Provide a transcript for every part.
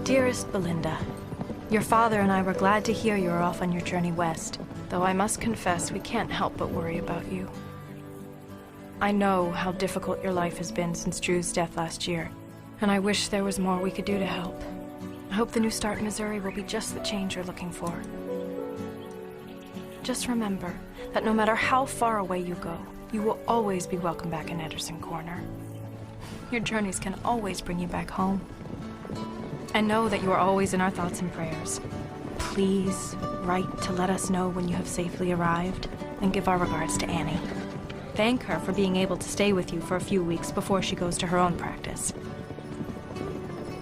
Dearest Belinda, your father and I were glad to hear you are off on your journey west, though I must confess we can't help but worry about you. I know how difficult your life has been since Drew's death last year, and I wish there was more we could do to help. I hope the new start in Missouri will be just the change you're looking for. Just remember that no matter how far away you go, you will always be welcome back in Anderson Corner. Your journeys can always bring you back home. And know that you are always in our thoughts and prayers. Please write to let us know when you have safely arrived, and give our regards to Annie. Thank her for being able to stay with you for a few weeks before she goes to her own practice.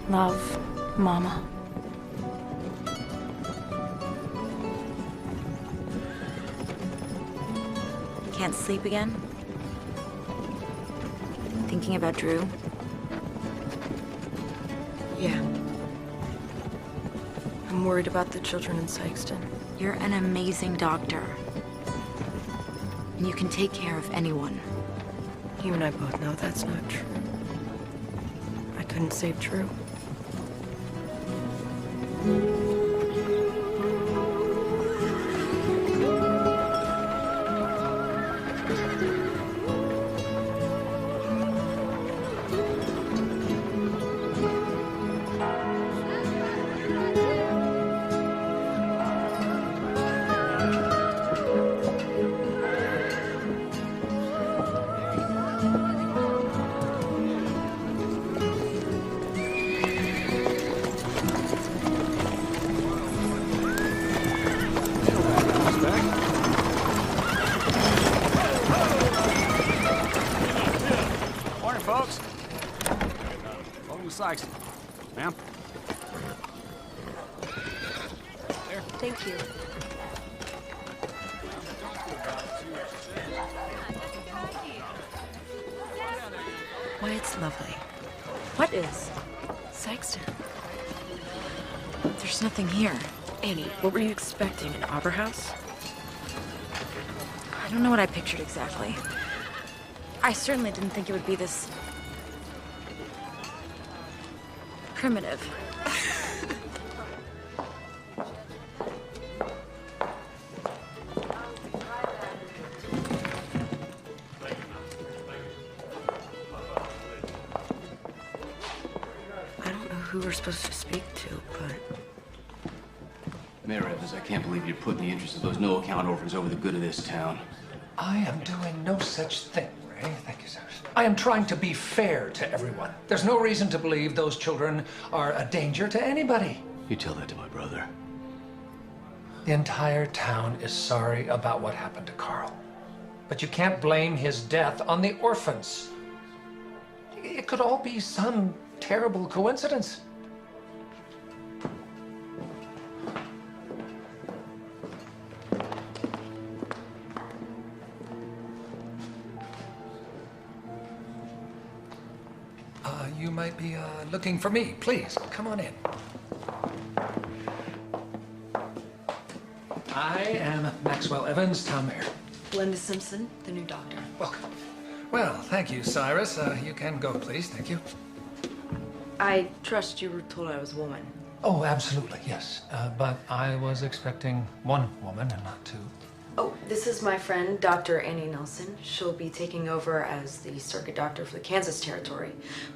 Love, Mama. Can't sleep again? Thinking about Drew? Yeah. I'm worried about the children in Sykeston. You're an amazing doctor. And you can take care of anyone. You and I both know that's not true. I couldn't save Drew. Folks, welcome to Sykeston. Ma'am? There. Thank you. Why, it's lovely. What is? Sykeston. There's nothing here. Annie, what were you expecting? An opera house? I don't know what I pictured exactly. I certainly didn't think it would be this... primitive. I don't know who we're supposed to speak to, but... Mayor Evans, I can't believe you're putting the interests of those no-account orphans over the good of this town. I am doing no such thing, Ray. Thank you, sir. I am trying to be fair to everyone. There's no reason to believe those children are a danger to anybody. You tell that to my brother. The entire town is sorry about what happened to Carl. But you can't blame his death on the orphans. It could all be some terrible coincidence. You might be looking for me. Please, come on in. I am Maxwell Evans, town mayor. Belinda Simpson, the new doctor. Welcome. Well, thank you, Cyrus. You can go, please. Thank you. I trust you were told I was a woman. Oh, absolutely, yes. But I was expecting one woman and not two. Oh, this is my friend, Dr. Annie Nelson. She'll be taking over as the circuit doctor for the Kansas territory,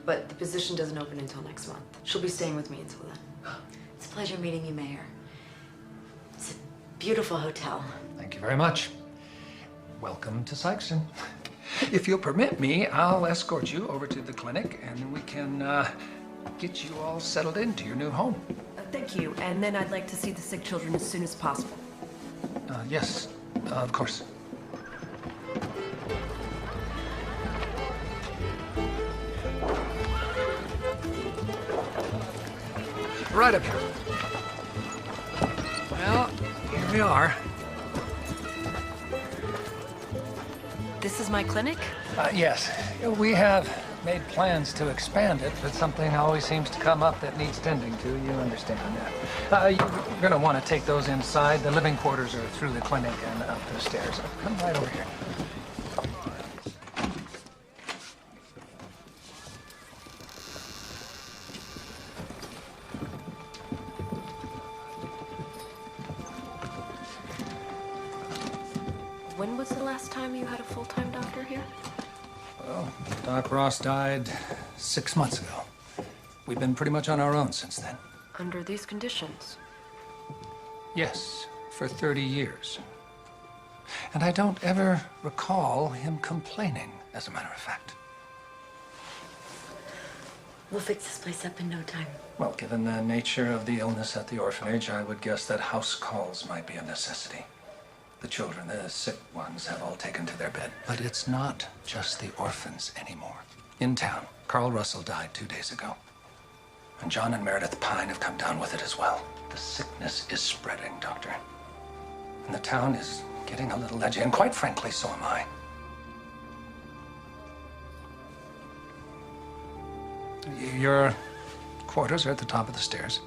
but the position doesn't open until next month. She'll be staying with me until then. It's a pleasure meeting you, Mayor. It's a beautiful hotel. Thank you very much. Welcome to Sykeston. If you'll permit me, I'll escort you over to the clinic and we can get you all settled into your new home. Thank you, and then I'd like to see the sick children as soon as possible. Yes, of course. Right up here. Well, here we are. This is my clinic? Yes, we have made plans to expand it, but something always seems to come up that needs tending to. You understand that. You're going to want to take those inside. The living quarters are through the clinic and up the stairs. Come right over here. When was the last time you had a full-time doctor here? Well, Doc Ross died 6 months ago. We've been pretty much on our own since then. Under these conditions? Yes, for 30 years. And I don't ever recall him complaining, as a matter of fact. We'll fix this place up in no time. Well, given the nature of the illness at the orphanage, I would guess that house calls might be a necessity. The children, the sick ones, have all taken to their bed. But it's not just the orphans anymore. In town, Carl Russell died 2 days ago. And John and Meredith Pine have come down with it as well. The sickness is spreading, Doctor. And the town is getting a little edgy, and quite frankly, so am I. Your quarters are at the top of the stairs.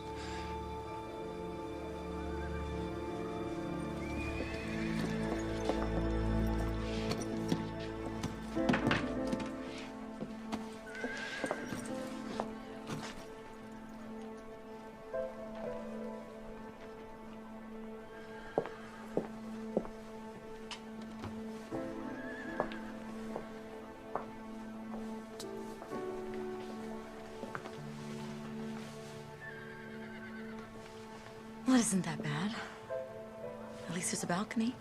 Well, it isn't that bad. At least there's a balcony.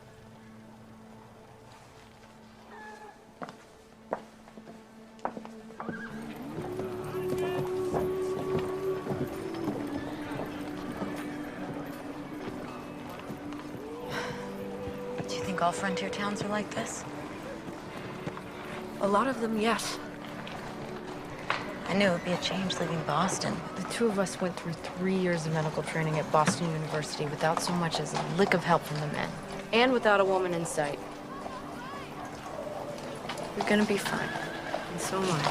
Do you think all frontier towns are like this? A lot of them, yes. I knew it would be a change leaving Boston. The two of us went through 3 years of medical training at Boston University without so much as a lick of help from the men. And without a woman in sight. You're gonna be fine. And so am I.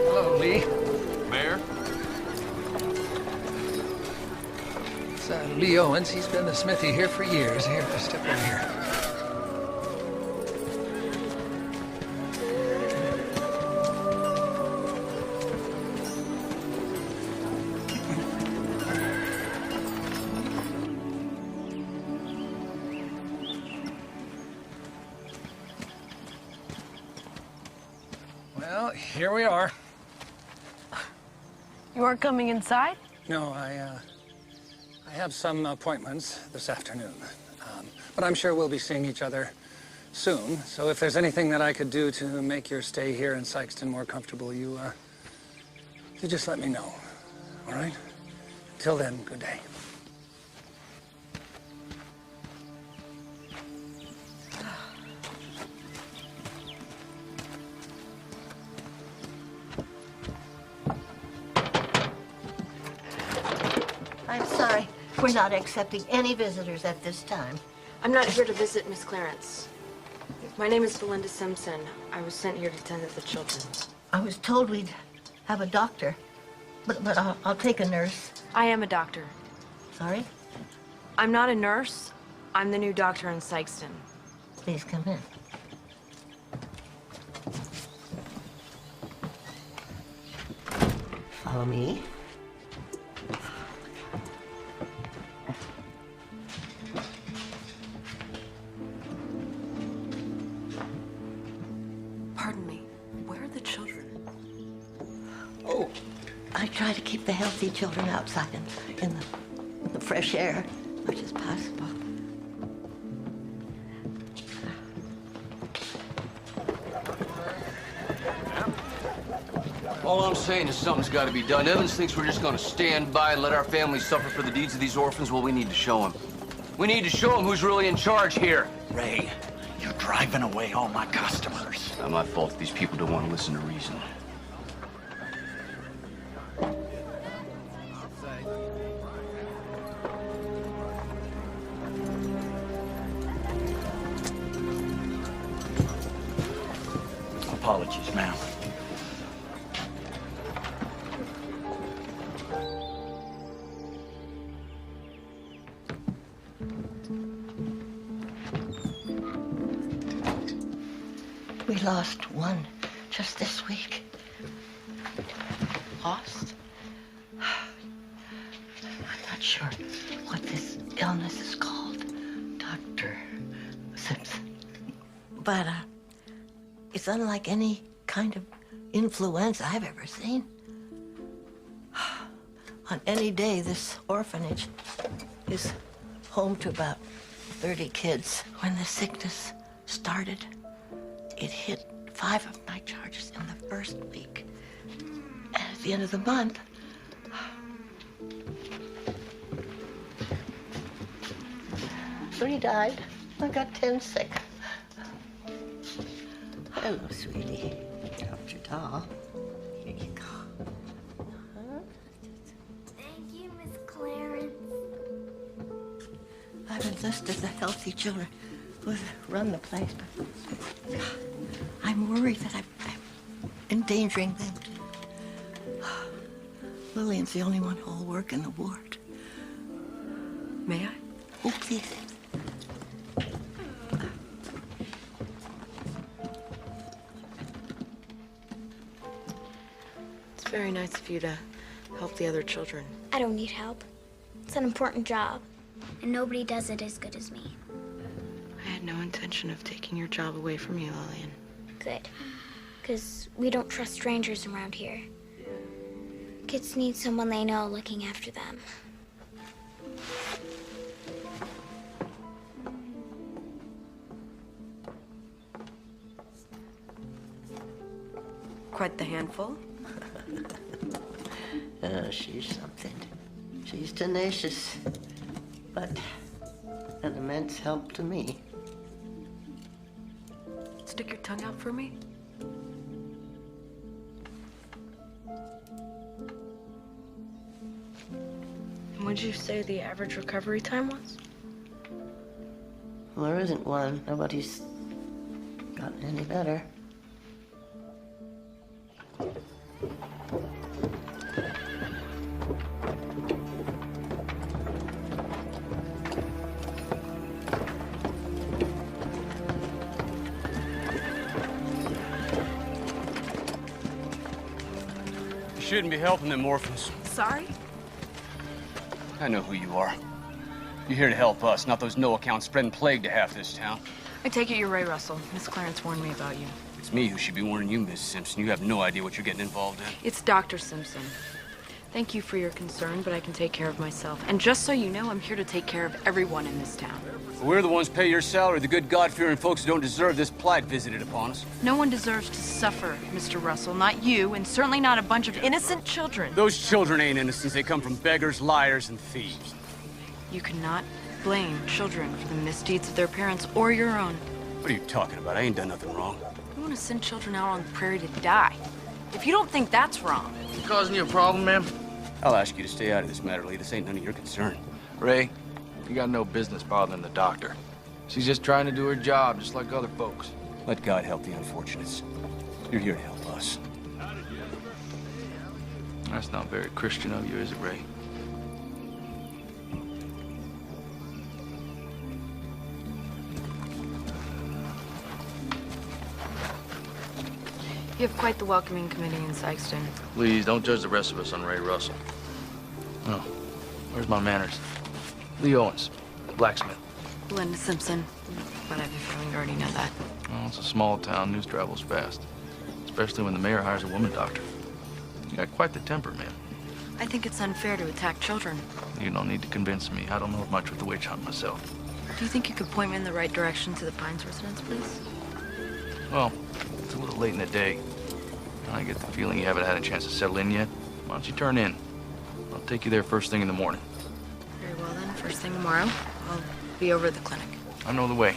Hello, Lee. Mayor? It's Lee Owens. He's been the smithy here for years. Here, step over here. Well, here we are. You aren't coming inside? No, I have some appointments this afternoon. But I'm sure we'll be seeing each other soon. So if there's anything that I could do to make your stay here in Sykeston more comfortable, you just let me know. All right? Till then, good day. I'm sorry. We're not accepting any visitors at this time. I'm not here to visit Miss Clarence. My name is Belinda Simpson. I was sent here to tend to the children. I was told we'd have a doctor. But I'll take a nurse. I am a doctor. Sorry? I'm not a nurse. I'm the new doctor in Sykeston. Please come in. Follow me. Pardon me. Where are the children? Oh, I try to keep the healthy children outside in the fresh air as much as possible. All I'm saying is something's got to be done. Evans thinks we're just going to stand by and let our families suffer for the deeds of these orphans. Well, we need to show him. We need to show him who's really in charge here. Ray, you're driving away all my customers. Not my fault that these people don't want to listen to reason. Apologies, ma'am. We lost one just this week. Lost? I'm not sure what this illness is called, Dr. Simpson. But it's unlike any kind of influenza I've ever seen. On any day, this orphanage is home to about 30 kids. When the sickness started, it hit 5 of my charges in the first week. And at the end of the month, 3 died. I got 10 sick. Hello, sweetie. Dropped your doll. Here you go. Thank you, Miss Clarence. I've enlisted the healthy children who run the place, but I'm worried that I'm endangering them. Lillian's the only one who'll work in the ward. May I? Oh, please. It's very nice of you to help the other children. I don't need help. It's an important job, and nobody does it as good as me. I had no intention of taking your job away from you, Lillian. Good, because we don't trust strangers around here. Kids need someone they know looking after them. Quite the handful. She's something. She's tenacious, but an immense help to me. Stick your tongue out for me. What did you say the average recovery time was? Well, there isn't one. Nobody's gotten any better. You shouldn't be helping them orphans. Sorry? I know who you are. You're here to help us, not those no-account spreading plague to half this town. I take it you're Ray Russell. Miss Clarence warned me about you. It's me who should be warning you, Miss Simpson. You have no idea what you're getting involved in. It's Dr. Simpson. Thank you for your concern, but I can take care of myself. And just so you know, I'm here to take care of everyone in this town. We're the ones pay your salary, the good God-fearing folks who don't deserve this plight visited upon us. No one deserves to suffer, Mr. Russell. Not you, and certainly not a bunch of innocent children. Those children ain't innocents. They come from beggars, liars, and thieves. You cannot blame children for the misdeeds of their parents or your own. What are you talking about? I ain't done nothing wrong. You want to send children out on the prairie to die. If you don't think that's wrong... Causing you a problem, ma'am? I'll ask you to stay out of this matter, Lee. This ain't none of your concern. Ray, you got no business bothering the doctor. She's just trying to do her job, just like other folks. Let God help the unfortunates. You're here to help us. That's not very Christian of you, is it, Ray? You have quite the welcoming committee in Sykeston. Please, don't judge the rest of us on Ray Russell. Oh, where's my manners? Lee Owens, blacksmith. Linda Simpson. But I have a feeling you already know that. Well, it's a small town. News travels fast. Especially when the mayor hires a woman doctor. You got quite the temper, man. I think it's unfair to attack children. You don't need to convince me. I don't know much with the witch hunt myself. Do you think you could point me in the right direction to the Pines residence, please? Well, it's a little late in the day. I get the feeling you haven't had a chance to settle in yet. Why don't you turn in? I'll take you there first thing in the morning. Very well then, first thing tomorrow. I'll be over at the clinic. I know the way.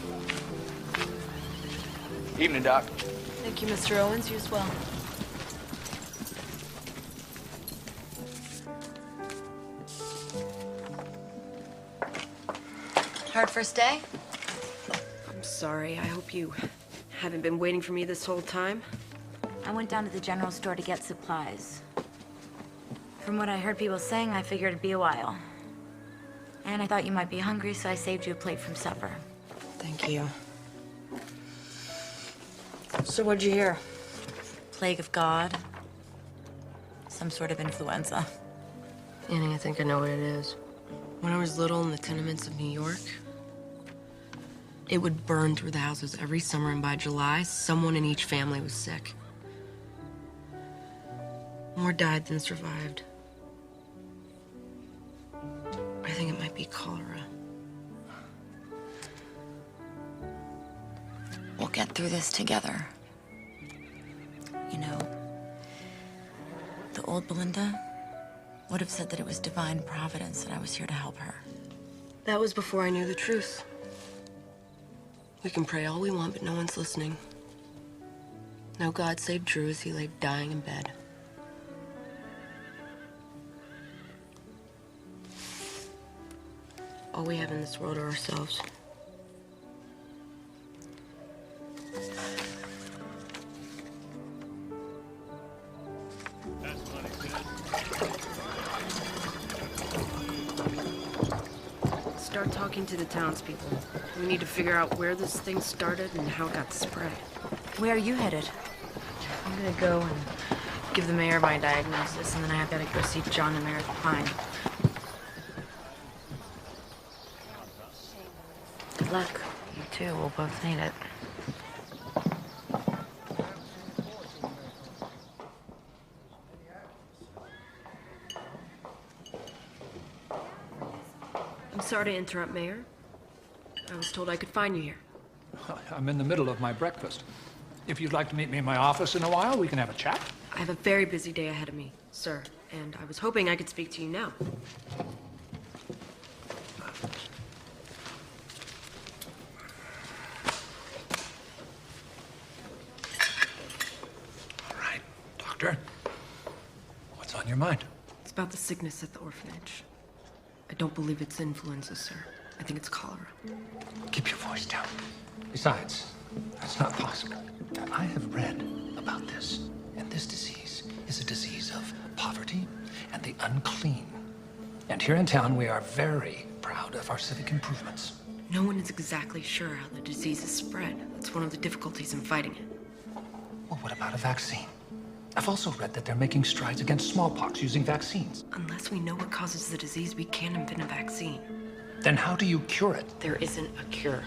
Evening, Doc. Thank you, Mr. Owens. You as well. Hard first day? I'm sorry. I hope you haven't been waiting for me this whole time. I went down to the general store to get supplies. From what I heard people saying, I figured it'd be a while. And I thought you might be hungry, so I saved you a plate from supper. Thank you. So what'd you hear? Plague of God. Some sort of influenza. Annie, I think I know what it is. When I was little in the tenements of New York, it would burn through the houses every summer, and by July, someone in each family was sick. More died than survived. I think it might be cholera. We'll get through this together. You know, the old Belinda would have said that it was divine providence that I was here to help her. That was before I knew the truth. We can pray all we want, but no one's listening. No God save Drew as he lay dying in bed. All we have in this world are ourselves. Start talking to the townspeople. We need to figure out where this thing started and how it got spread. Where are you headed? I'm gonna go and give the mayor my diagnosis, and then I've gotta go see John and Meredith Pine. Good luck. You too. We'll both need it. I'm sorry to interrupt, Mayor. I was told I could find you here. I'm in the middle of my breakfast. If you'd like to meet me in my office in a while, we can have a chat. I have a very busy day ahead of me, sir, and I was hoping I could speak to you now. All right, Doctor. What's on your mind? It's about the sickness at the orphanage. I don't believe it's influenza, sir. I think it's cholera. Keep your voice down. Besides, that's not possible. I have read about this, and this disease is a disease of poverty and the unclean. And here in town, we are very proud of our civic improvements. No one is exactly sure how the disease is spread. That's one of the difficulties in fighting it. Well, what about a vaccine? I've also read that they're making strides against smallpox using vaccines. Unless we know what causes the disease, we can't invent a vaccine. Then how do you cure it? There isn't a cure.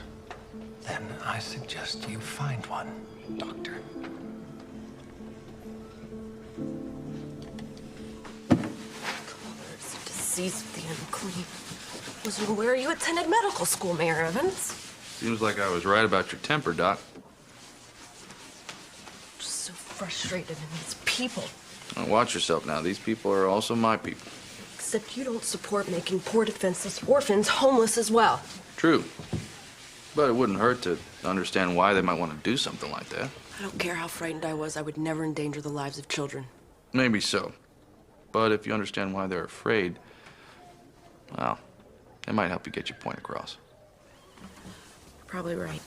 Then I suggest you find one, Doctor. It's a disease of the unclean. Wasn't where you attended medical school, Mayor Evans. Seems like I was right about your temper, Doc. Just so frustrated in these people. Now watch yourself now. These people are also my people. Except you don't support making poor defenseless orphans homeless as well. True. But it wouldn't hurt to understand why they might want to do something like that. I don't care how frightened I was, I would never endanger the lives of children. Maybe so. But if you understand why they're afraid, well, it might help you get your point across. Probably right.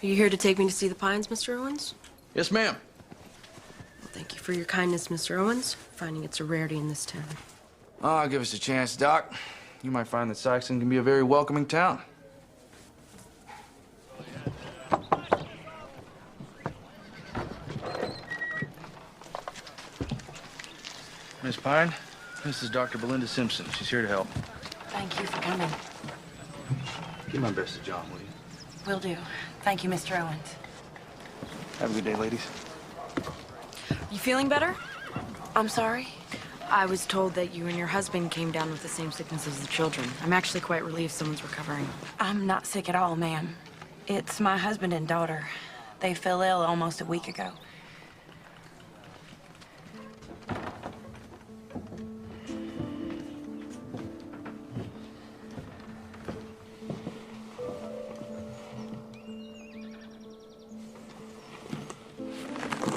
Are you here to take me to see the Pines, Mr. Owens? Yes, ma'am. Well, Thank you for your kindness, Mr. Owens. Finding it's a rarity in this town. Oh, give us a chance, Doc. You might find that Saxon can be a very welcoming town. Miss Pine, this is Dr. Belinda Simpson. She's here to help. Thank you for coming. Give my best to John, will you? Will do. Thank you, Mr. Owens. Have a good day, ladies. You feeling better? I'm sorry. I was told that you and your husband came down with the same sickness as the children. I'm actually quite relieved someone's recovering. I'm not sick at all, ma'am. It's my husband and daughter. They fell ill almost a week ago.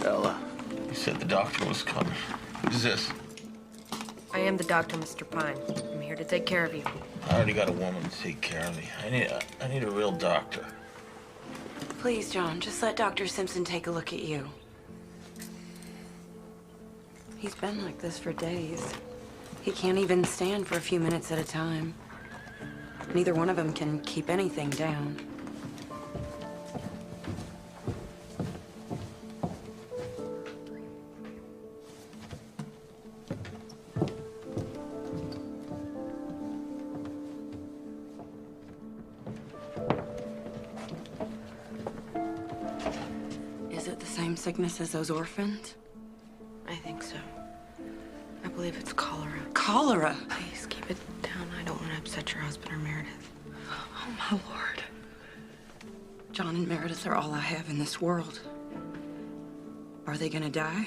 Ella, you said the doctor was coming. Who's this? I am the doctor, Mr. Pine. I'm here to take care of you. I already got a woman to take care of me. I need a real doctor. Please, John, just let Dr. Simpson take a look at you. He's been like this for days. He can't even stand for a few minutes at a time. Neither one of them can keep anything down. Is it the same sickness as those orphans? I think so. I believe it's cholera. Cholera? Please keep it down. I don't want to upset your husband or Meredith. Oh, my Lord. John and Meredith are all I have in this world. Are they gonna die?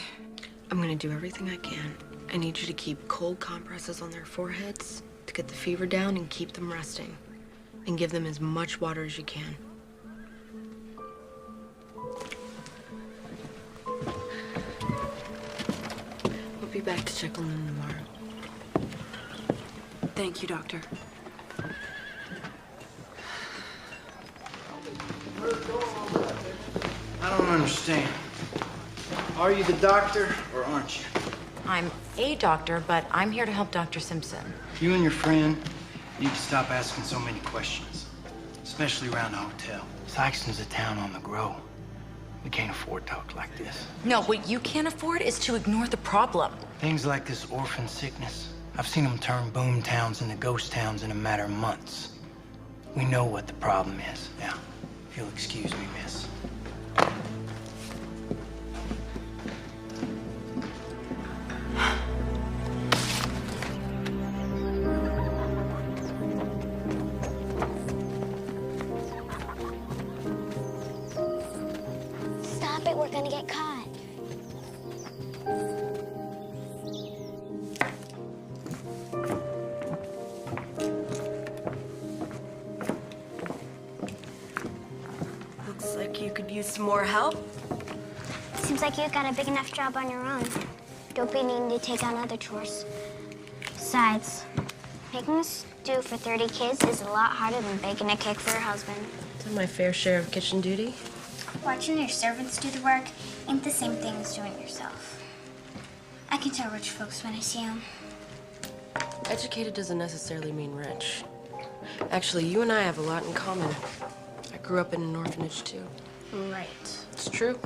I'm gonna do everything I can. I need you to keep cold compresses on their foreheads to get the fever down and keep them resting. And give them as much water as you can. We'll be back to check on them tomorrow. Thank you, Doctor. I don't understand. Are you the doctor or aren't you? I'm a doctor, but I'm here to help Dr. Simpson. You and your friend need to stop asking so many questions, especially around the hotel. Saxon's a town on the grow. We can't afford talk like this. No, what you can't afford is to ignore the problem. Things like this orphan sickness, I've seen them turn boom towns into ghost towns in a matter of months. We know what the problem is. Now, if you'll excuse me, miss. Stop it, we're gonna get caught. Looks like you could use some more help. Seems like you've got a big enough job on your own. Don't be needing to take on other chores. Besides, making a stew for 30 kids is a lot harder than baking a cake for your husband. Done my fair share of kitchen duty. Watching your servants do the work ain't the same thing as doing it yourself. I can tell rich folks when I see them. Educated doesn't necessarily mean rich. Actually, you and I have a lot in common. I grew up in an orphanage, too. Right. It's true.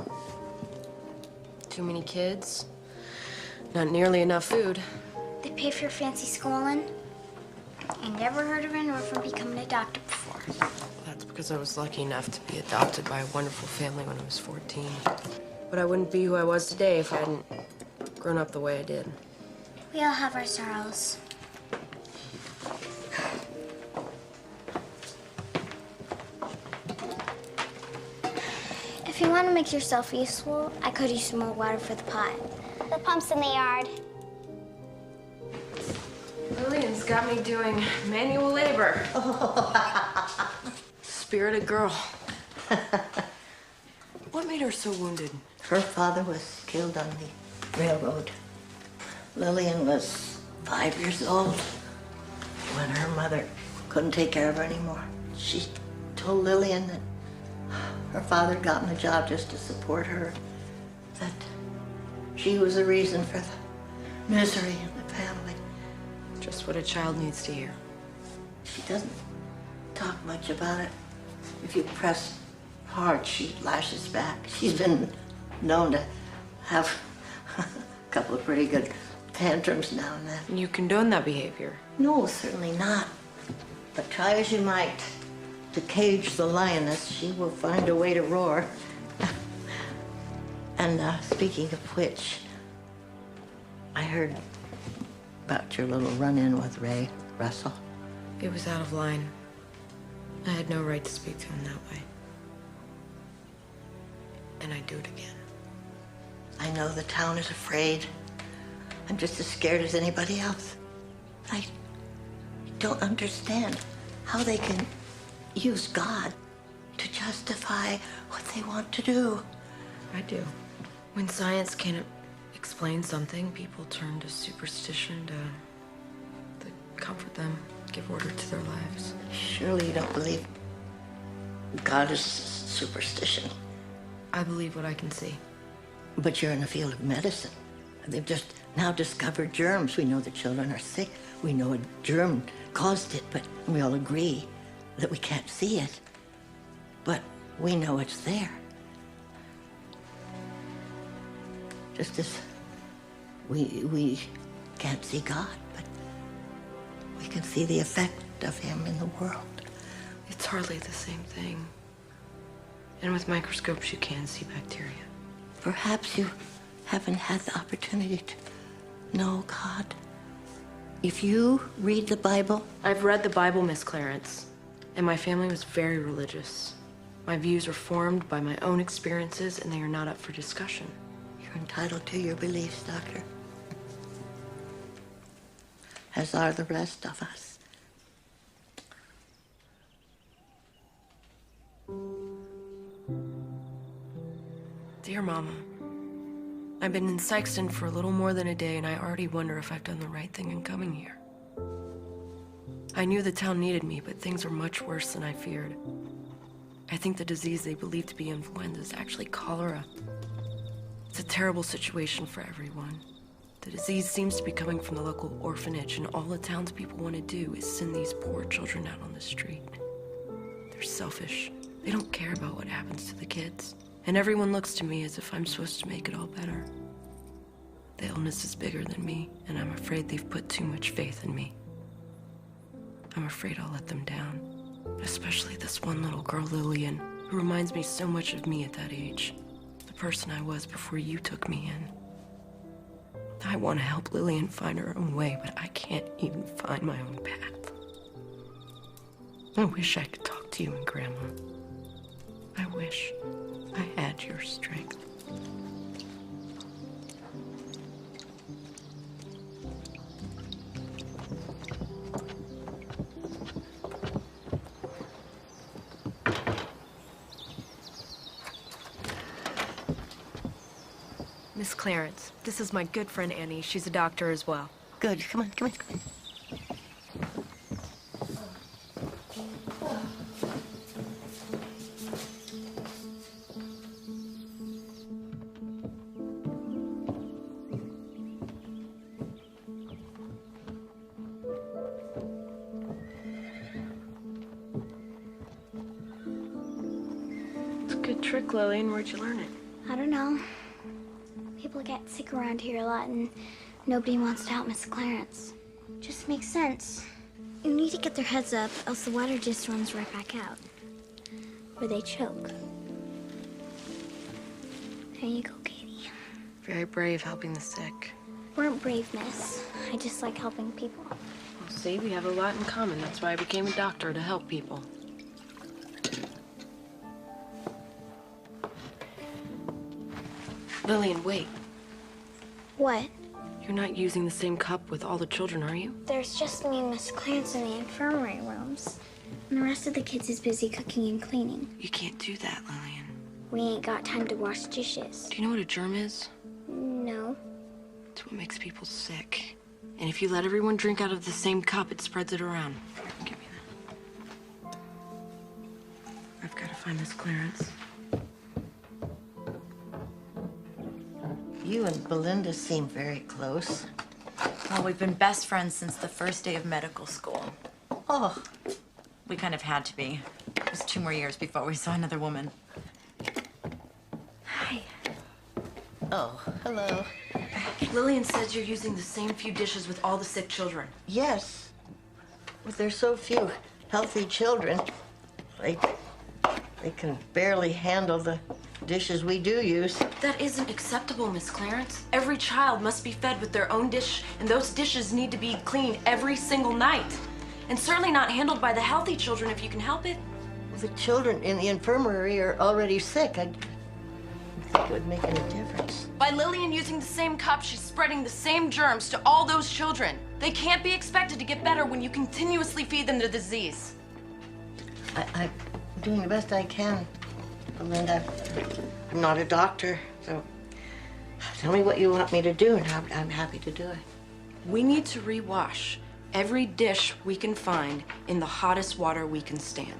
Too many kids. Not nearly enough food. They pay for your fancy schooling. I never heard of an orphan becoming a doctor before. That's because I was lucky enough to be adopted by a wonderful family when I was 14. But I wouldn't be who I was today if I hadn't grown up the way I did. We all have our sorrows. If you want to make yourself useful, I could use some more water for the pot. The pump's in the yard. Lillian's got me doing manual labor. Spirited girl. What made her so wounded? Her father was killed on the railroad. Lillian was 5 years old when her mother couldn't take care of her anymore. She told Lillian that her father had gotten a job just to support her, that She was the reason for the misery in the family. Just what a child needs to hear. She doesn't talk much about it. If you press hard, she lashes back. She's been known to have a couple of pretty good tantrums now and then. And you condone that behavior? No, certainly not. But try as you might to cage the lioness, she will find a way to roar. And speaking of which, I heard about your little run-in with Ray Russell. It was out of line. I had no right to speak to him that way. And I'd do it again. I know the town is afraid. I'm just as scared as anybody else. I don't understand how they can use God to justify what they want to do. I do. When science can't explain something, people turn to superstition to comfort them, give order to their lives. Surely you don't believe God is superstition. I believe what I can see. But you're in the field of medicine. They've just now discovered germs. We know the children are sick. We know a germ caused it, but we all agree that we can't see it. But we know it's there. Just as we can't see God, but we can see the effect of him in the world. It's hardly the same thing. And with microscopes, you can see bacteria. Perhaps you haven't had the opportunity to know God. If you read the Bible... I've read the Bible, Miss Clarence, and my family was very religious. My views were formed by my own experiences, and they are not up for discussion. You're entitled to your beliefs, Doctor. As are the rest of us. Dear Mama, I've been in Sykeston for a little more than a day, and I already wonder if I've done the right thing in coming here. I knew the town needed me, but things are much worse than I feared. I think the disease they believe to be influenza is actually cholera. It's a terrible situation for everyone. The disease seems to be coming from the local orphanage, and all the townspeople want to do is send these poor children out on the street. They're selfish. They don't care about what happens to the kids. And everyone looks to me as if I'm supposed to make it all better. The illness is bigger than me, and I'm afraid they've put too much faith in me. I'm afraid I'll let them down. Especially this one little girl, Lillian, who reminds me so much of me at that age. The person I was before you took me in. I want to help Lillian find her own way, but I can't even find my own path. I wish I could talk to you and Grandma. I wish I had your strength. Miss Clarence, this is my good friend Annie. She's a doctor as well. Good. Come on, come on, come on. It's a good trick, Lillian. Where'd you learn it? I don't know. People get sick around here a lot, and nobody wants to help Miss Clarence. Just makes sense. You need to get their heads up, else the water just runs right back out. Or they choke. There you go, Katie. Very brave helping the sick. Weren't brave, miss. I just like helping people. Well, see, we have a lot in common. That's why I became a doctor, to help people. Lillian, wait. What? You're not using the same cup with all the children, are you? There's just me and Miss Clarence in the infirmary rooms. And the rest of the kids is busy cooking and cleaning. You can't do that, Lillian. We ain't got time to wash dishes. Do you know what a germ is? No. It's what makes people sick. And if you let everyone drink out of the same cup, it spreads it around. Here, give me that. I've got to find Miss Clarence. You and Belinda seem very close. Well, we've been best friends since the first day of medical school. Oh. We kind of had to be. It was 2 more years before we saw another woman. Hi. Oh, hello. Lillian says you're using the same few dishes with all the sick children. Yes. But there's so few healthy children. They can barely handle the dishes we do use. That isn't acceptable, Miss Clarence. Every child must be fed with their own dish, and those dishes need to be cleaned every single night. And certainly not handled by the healthy children if you can help it. The children in the infirmary are already sick. I don't think it would make any difference. By Lillian using the same cup, she's spreading the same germs to all those children. They can't be expected to get better when you continuously feed them the disease. I'm doing the best I can, Belinda. I'm not a doctor, so tell me what you want me to do, and I'm happy to do it. We need to rewash every dish we can find in the hottest water we can stand.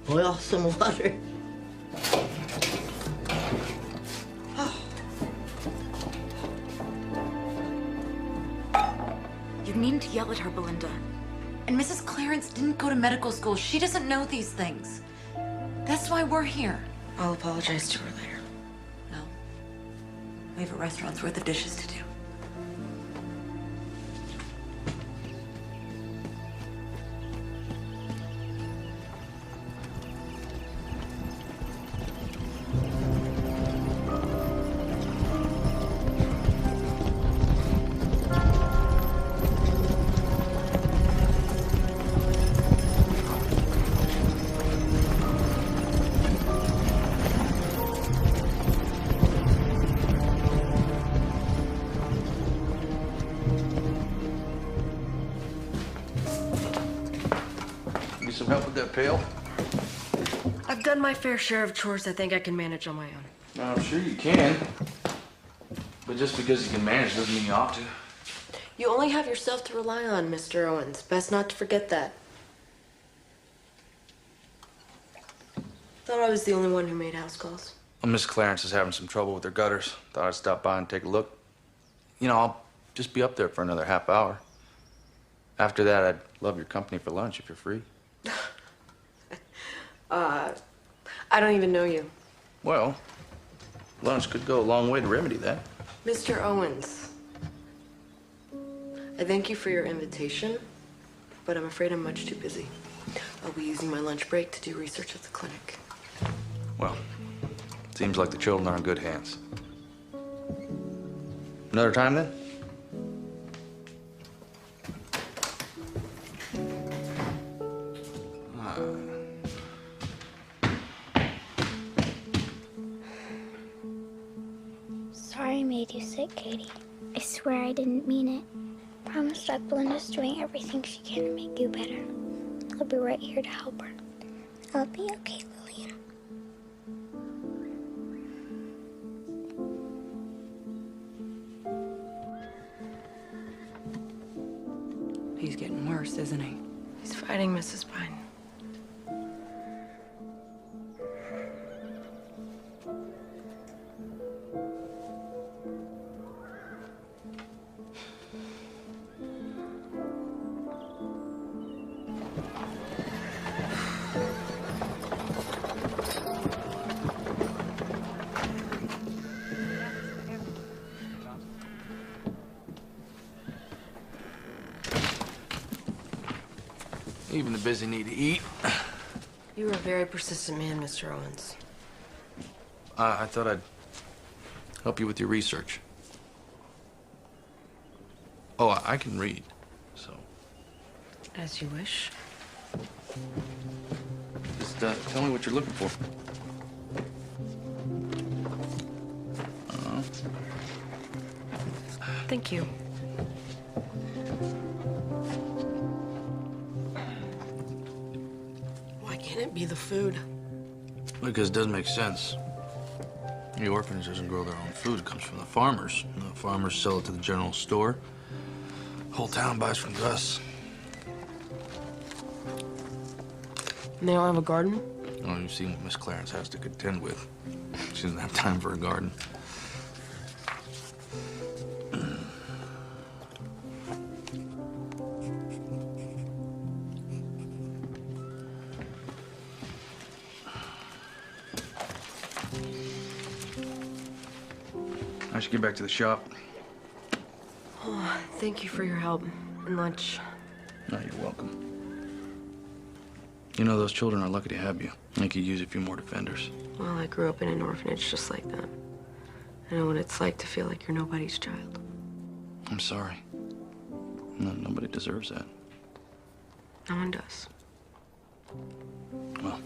Boil some water. You needn't to yell at her, Belinda. And Mrs. Clarence didn't go to medical school. She doesn't know these things. That's why we're here. I'll apologize to her later. No. We have a restaurant's worth of dishes to do. Some help with that pail? I've done my fair share of chores I think I can manage on my own. I'm sure you can. But just because you can manage doesn't mean you ought to. You only have yourself to rely on, Mr. Owens. Best not to forget that. Thought I was the only one who made house calls. Well, Miss Clarence is having some trouble with her gutters. Thought I'd stop by and take a look. You know, I'll just be up there for another half hour. After that, I'd love your company for lunch if you're free. I don't even know you. Well, lunch could go a long way to remedy that. Mr. Owens, I thank you for your invitation, but I'm afraid I'm much too busy. I'll be using my lunch break to do research at the clinic. Well, seems like the children are in good hands. Another time then? Sorry I made you sick, Katie. I swear I didn't mean it. Promise that Belinda's doing everything she can to make you better. I'll be right here to help her. I'll be okay, Lillian. He's getting worse, isn't he? He's fighting Mrs. Pine. Even the busy need to eat. You are a very persistent man, Mr. Owens. I thought I'd help you with your research. Oh, I can read, so. As you wish. Just tell me what you're looking for. Thank you. Why can't it be the food? Because it doesn't make sense. The orphanage doesn't grow their own food. It comes from the farmers. And the farmers sell it to the general store. Whole town buys from Gus. And they don't have a garden? Oh, you've seen what Miss Clarence has to contend with. She doesn't have time for a garden. I should get back to the shop. Oh, thank you for your help and lunch. No, you're welcome. You know, those children are lucky to have you. They could use a few more defenders. Well, I grew up in an orphanage just like that. I know what it's like to feel like you're nobody's child. I'm sorry. No, nobody deserves that. No one does. Well.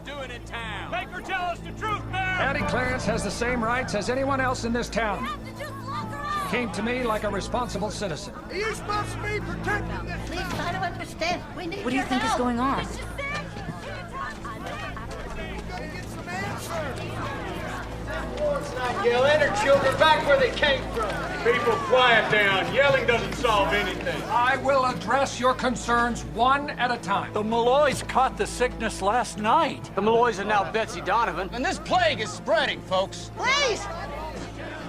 Doing in town? Make her tell us the truth, man! Hattie Clarence has the same rights as anyone else in this town. She came to me like a responsible citizen. Are you supposed to be protecting this? Please try to understand. We need What do you think is going on? Not yelling, her children back where they came from. People, quiet down. Yelling doesn't solve anything. I will address your concerns one at a time. The Malloys caught the sickness last night. The Malloys are now Betsy Donovan. And this plague is spreading, folks. Please!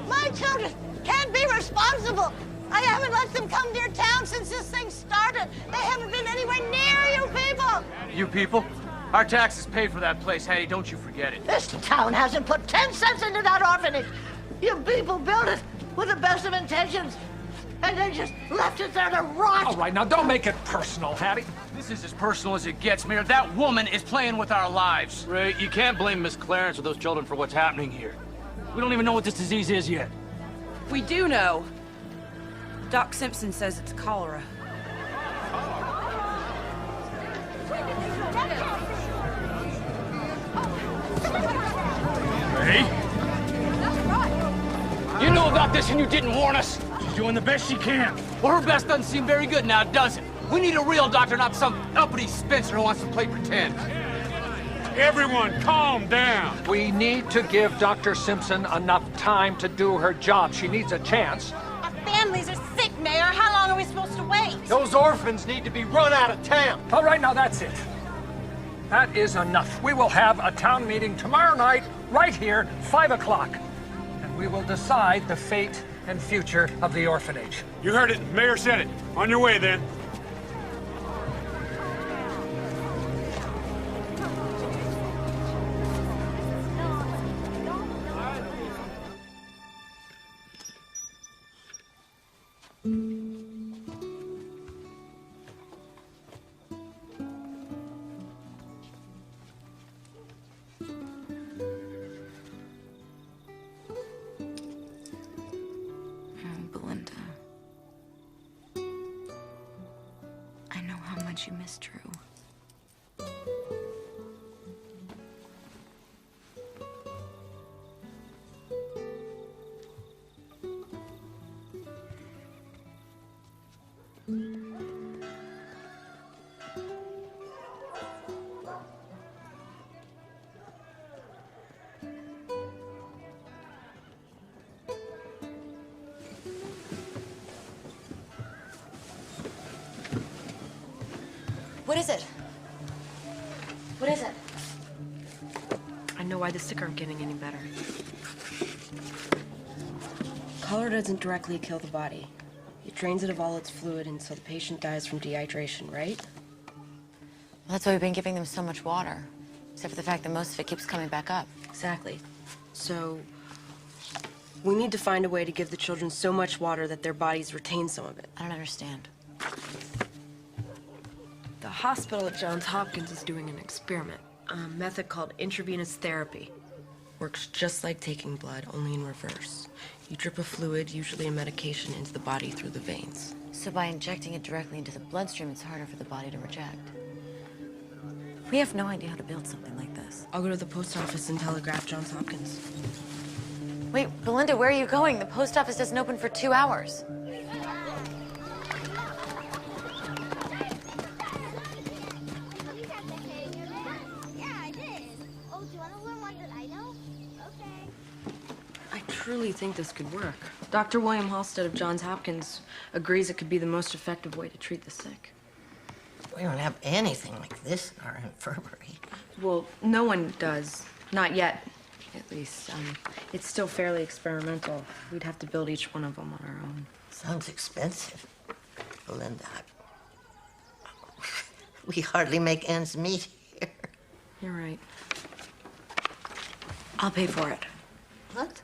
My children can't be responsible. I haven't let them come near town since this thing started. They haven't been anywhere near you people. You people? Our taxes paid for that place, Hattie. Don't you forget it. This town hasn't put 10 cents into that orphanage. You people built it with the best of intentions, and they just left it there to rot. All right, now don't make it personal, Hattie. This is as personal as it gets, Mayor. That woman is playing with our lives. Ray, you can't blame Miss Clarence or those children for what's happening here. We don't even know what this disease is yet. We do know. Doc Simpson says it's cholera. Ray? You knew about this and you didn't warn us. She's doing the best she can. Well, her best doesn't seem very good now, does it? We need a real doctor, not some uppity Spencer who wants to play pretend. Everyone, calm down. We need to give Dr. Simpson enough time to do her job. She needs a chance. Our families are sick, Mayor. How long are we supposed to wait? Those orphans need to be run out of town. All right, now that's it. That is enough. We will have a town meeting tomorrow night, right here, 5 o'clock. And we will decide the fate and future of the orphanage. You heard it. Mayor said it. On your way, then. Belinda. I know how much you miss Drew. What is it? What is it? I know why the sick aren't getting any better. Cholera doesn't directly kill the body. It drains it of all its fluid, and so the patient dies from dehydration, right? Well, that's why we've been giving them so much water. Except for the fact that most of it keeps coming back up. Exactly. So, we need to find a way to give the children so much water that their bodies retain some of it. I don't understand. The hospital at Johns Hopkins is doing an experiment, a method called intravenous therapy. Works just like taking blood, only in reverse. You drip a fluid, usually a medication, into the body through the veins. So by injecting it directly into the bloodstream, it's harder for the body to reject. We have no idea how to build something like this. I'll go to the post office and telegraph Johns Hopkins. Wait, Belinda, where are you going? The post office doesn't open for 2 hours. truly think this could work. Dr. William Halstead of Johns Hopkins agrees it could be the most effective way to treat the sick. We don't have anything like this in our infirmary. Well, no one does. Not yet, at least. It's still fairly experimental. We'd have to build each one of them on our own. Sounds expensive, Belinda. We hardly make ends meet here. You're right. I'll pay for it. What?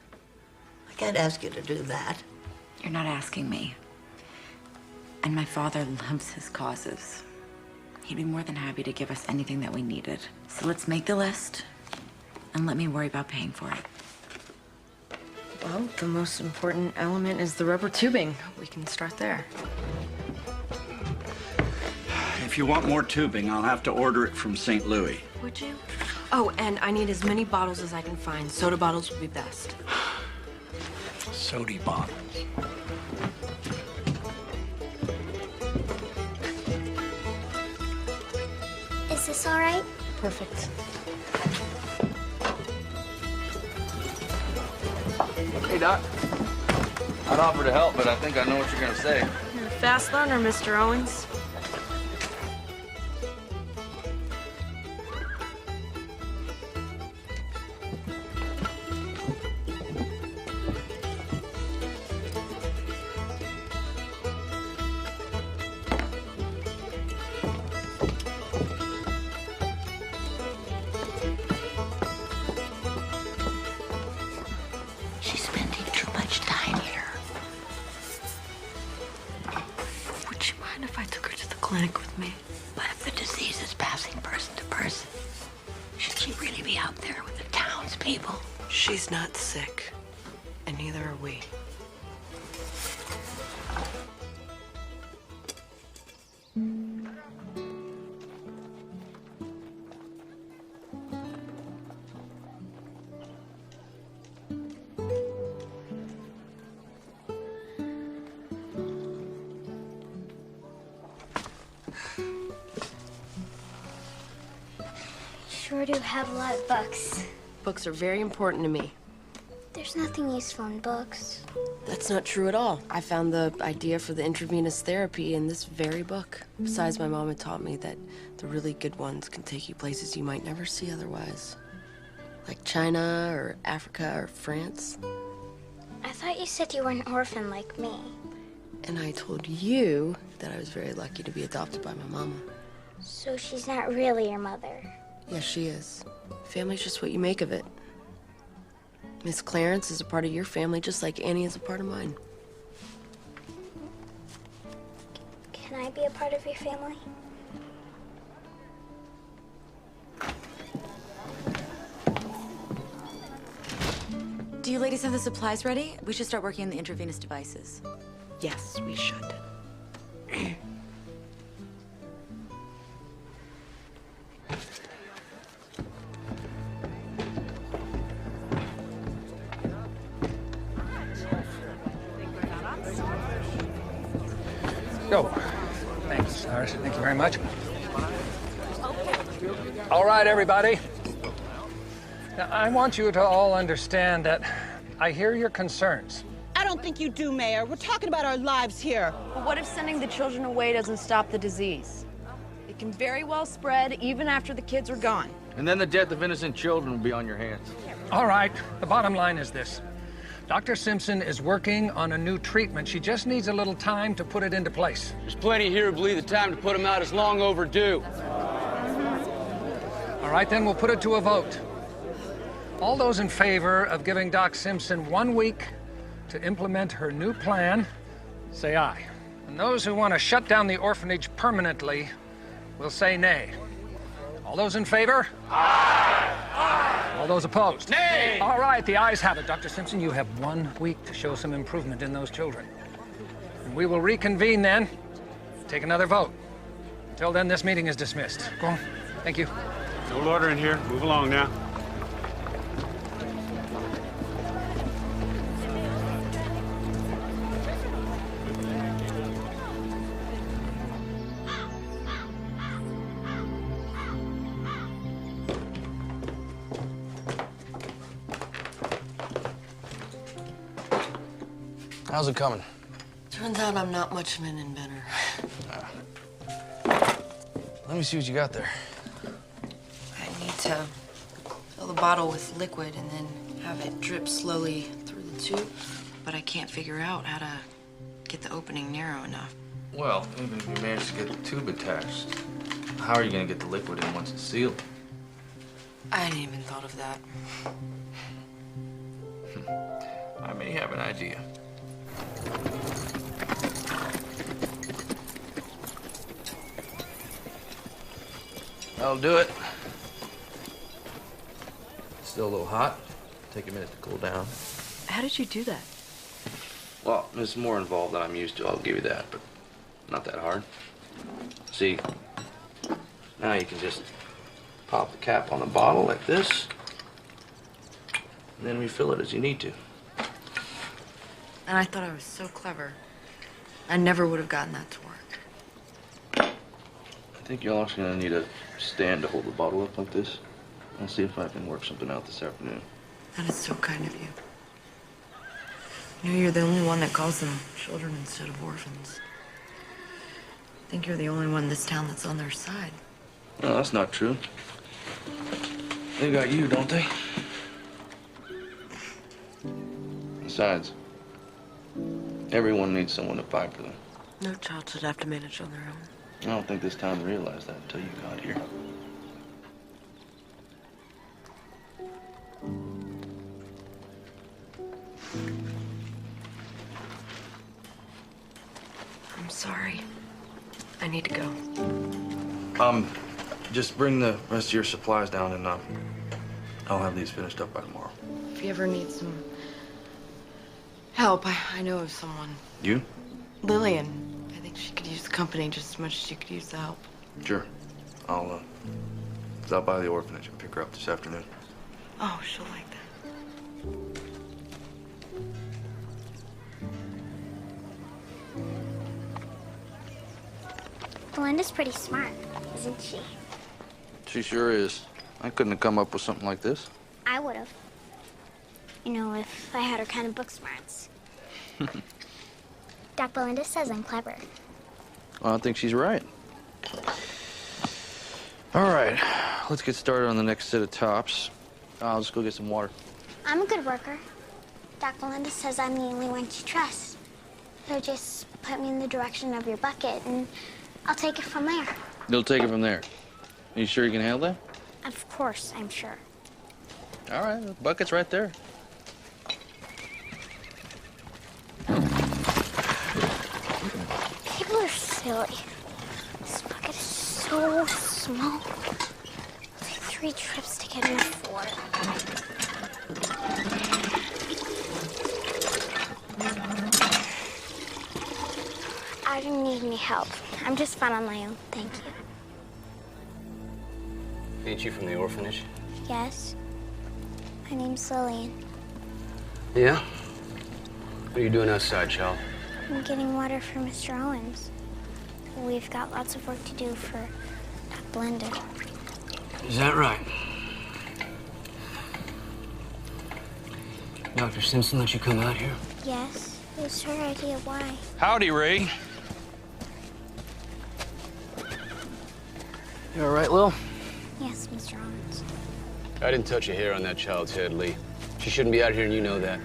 I can't ask you to do that. You're not asking me. And my father loves his causes. He'd be more than happy to give us anything that we needed. So let's make the list and let me worry about paying for it. Well, the most important element is the rubber tubing. We can start there. If you want more tubing, I'll have to order it from St. Louis. Would you? Oh, and I need as many bottles as I can find. Soda bottles would be best. Soda bottles. Is this all right? Perfect. Hey, Doc. I'd offer to help, but I think I know what you're gonna say. You're a fast learner, Mr. Owens. She's spending too much time here. Would you mind if I took her to the clinic with me? What if the disease is passing person to person? Should she really be out there with the townspeople? She's not sick, and neither are we. Sure do have a lot of books. Books are very important to me. There's nothing useful in books. That's not true at all. I found the idea for the intravenous therapy in this very book. Besides, my mom had taught me that the really good ones can take you places you might never see otherwise. Like China or Africa or France. I thought you said you were an orphan like me. And I told you that I was very lucky to be adopted by my mama. So she's not really your mother. Yes, she is. Family's just what you make of it. Miss Clarence is a part of your family, just like Annie is a part of mine. Can I be a part of your family? Do you ladies have the supplies ready? We should start working on the intravenous devices. Yes, we should. Go. Thanks, Cyrus. Thank you very much. All right, everybody. Now, I want you to all understand that I hear your concerns. I don't think you do, Mayor. We're talking about our lives here. But what if sending the children away doesn't stop the disease? It can very well spread even after the kids are gone. And then the death of innocent children will be on your hands. All right, the bottom line is this. Dr. Simpson is working on a new treatment. She just needs a little time to put it into place. There's plenty here who believe the time to put them out is long overdue. All right, then we'll put it to a vote. All those in favor of giving Doc Simpson 1 week to implement her new plan, say aye. And those who want to shut down the orphanage permanently will say nay. All those in favor? Aye! Aye! All those opposed? Nay! All right, the ayes have it. Dr. Simpson, you have 1 week to show some improvement in those children. And we will reconvene then, take another vote. Until then, this meeting is dismissed. Go on. Thank you. No order in here. Move along now. How's it coming? Turns out I'm not much of an inventor. Let me see what you got there. I need to fill the bottle with liquid and then have it drip slowly through the tube, but I can't figure out how to get the opening narrow enough. Well, even if you manage to get the tube attached, how are you going to get the liquid in once it's sealed? I hadn't even thought of that. I may have an idea. That'll do it. Still a little hot. Take a minute to cool down. How did you do that? Well, it's more involved than I'm used to, I'll give you that, but not that hard. See, now you can just pop the cap on the bottle like this, and then refill it as you need to. And I thought I was so clever. I never would have gotten that to work. I think you're also gonna need a stand to hold the bottle up like this. I'll see if I can work something out this afternoon. That is so kind of you. You know, you're the only one that calls them children instead of orphans. I think you're the only one in this town that's on their side. No, that's not true. They got you, don't they? Besides, everyone needs someone to fight for them. No child should have to manage on their own. I don't think this town realized that until you got here. I'm sorry. I need to go. Just bring the rest of your supplies down and, I'll have these finished up by tomorrow. If you ever need some help, I know of someone. You? Lillian. I think she could use the company just as much as she could use the help. Sure. I'll stop by the orphanage and pick her up this afternoon. Oh, she'll like that. Belinda's pretty smart, isn't she? She sure is. I couldn't have come up with something like this. I would have. You know, if I had her kind of book smarts. Doc Belinda says I'm clever. Well, I think she's right. All right, let's get started on the next set of tops. I'll just go get some water. I'm a good worker. Doc Belinda says I'm the only one to trust. So just put me in the direction of your bucket and I'll take it from there. You'll take it from there. You sure you can handle that? Of course, I'm sure. All right, the bucket's right there. People are silly. This bucket is so small. It'll take 3 trips to get enough water. I don't need any help. I'm just fine on my own, thank you. Ain't you from the orphanage? Yes? My name's Lillian. Yeah? What are you doing outside, child? I'm getting water for Mr. Owens. We've got lots of work to do for Doc Belinda. Is that right? Dr. Simpson let you come out here? Yes, it was her idea. Why? Howdy, Ray. You all right, Lil? Yes, Mr. Owens. I didn't touch a hair on that child's head, Lee. She shouldn't be out here, and you know that.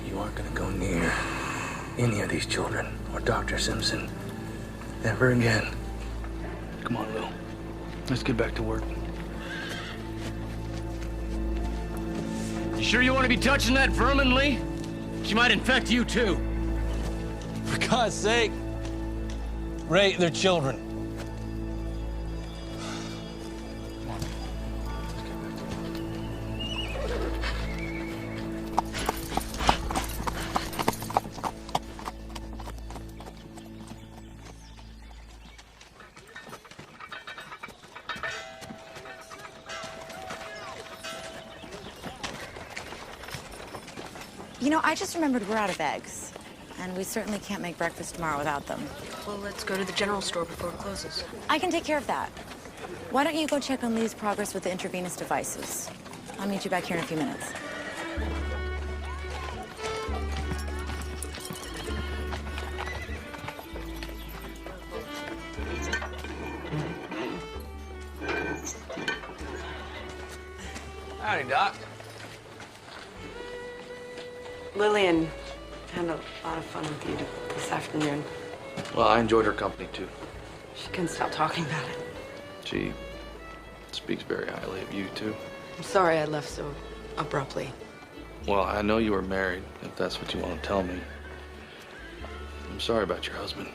You aren't gonna go near any of these children or Dr. Simpson ever again. Come on, Lil. Let's get back to work. You sure you want to be touching that vermin, Lee? She might infect you, too. For God's sake. Ray, they're children. You know, I just remembered we're out of eggs. And we certainly can't make breakfast tomorrow without them. Well, let's go to the general store before it closes. I can take care of that. Why don't you go check on Lee's progress with the intravenous devices? I'll meet you back here in a few minutes. Howdy, Doc. Lillian had a lot of fun with you this afternoon. Well, I enjoyed her company, too. She couldn't stop talking about it. She speaks very highly of you, too. I'm sorry I left so abruptly. Well, I know you were married, if that's what you want to tell me. I'm sorry about your husband.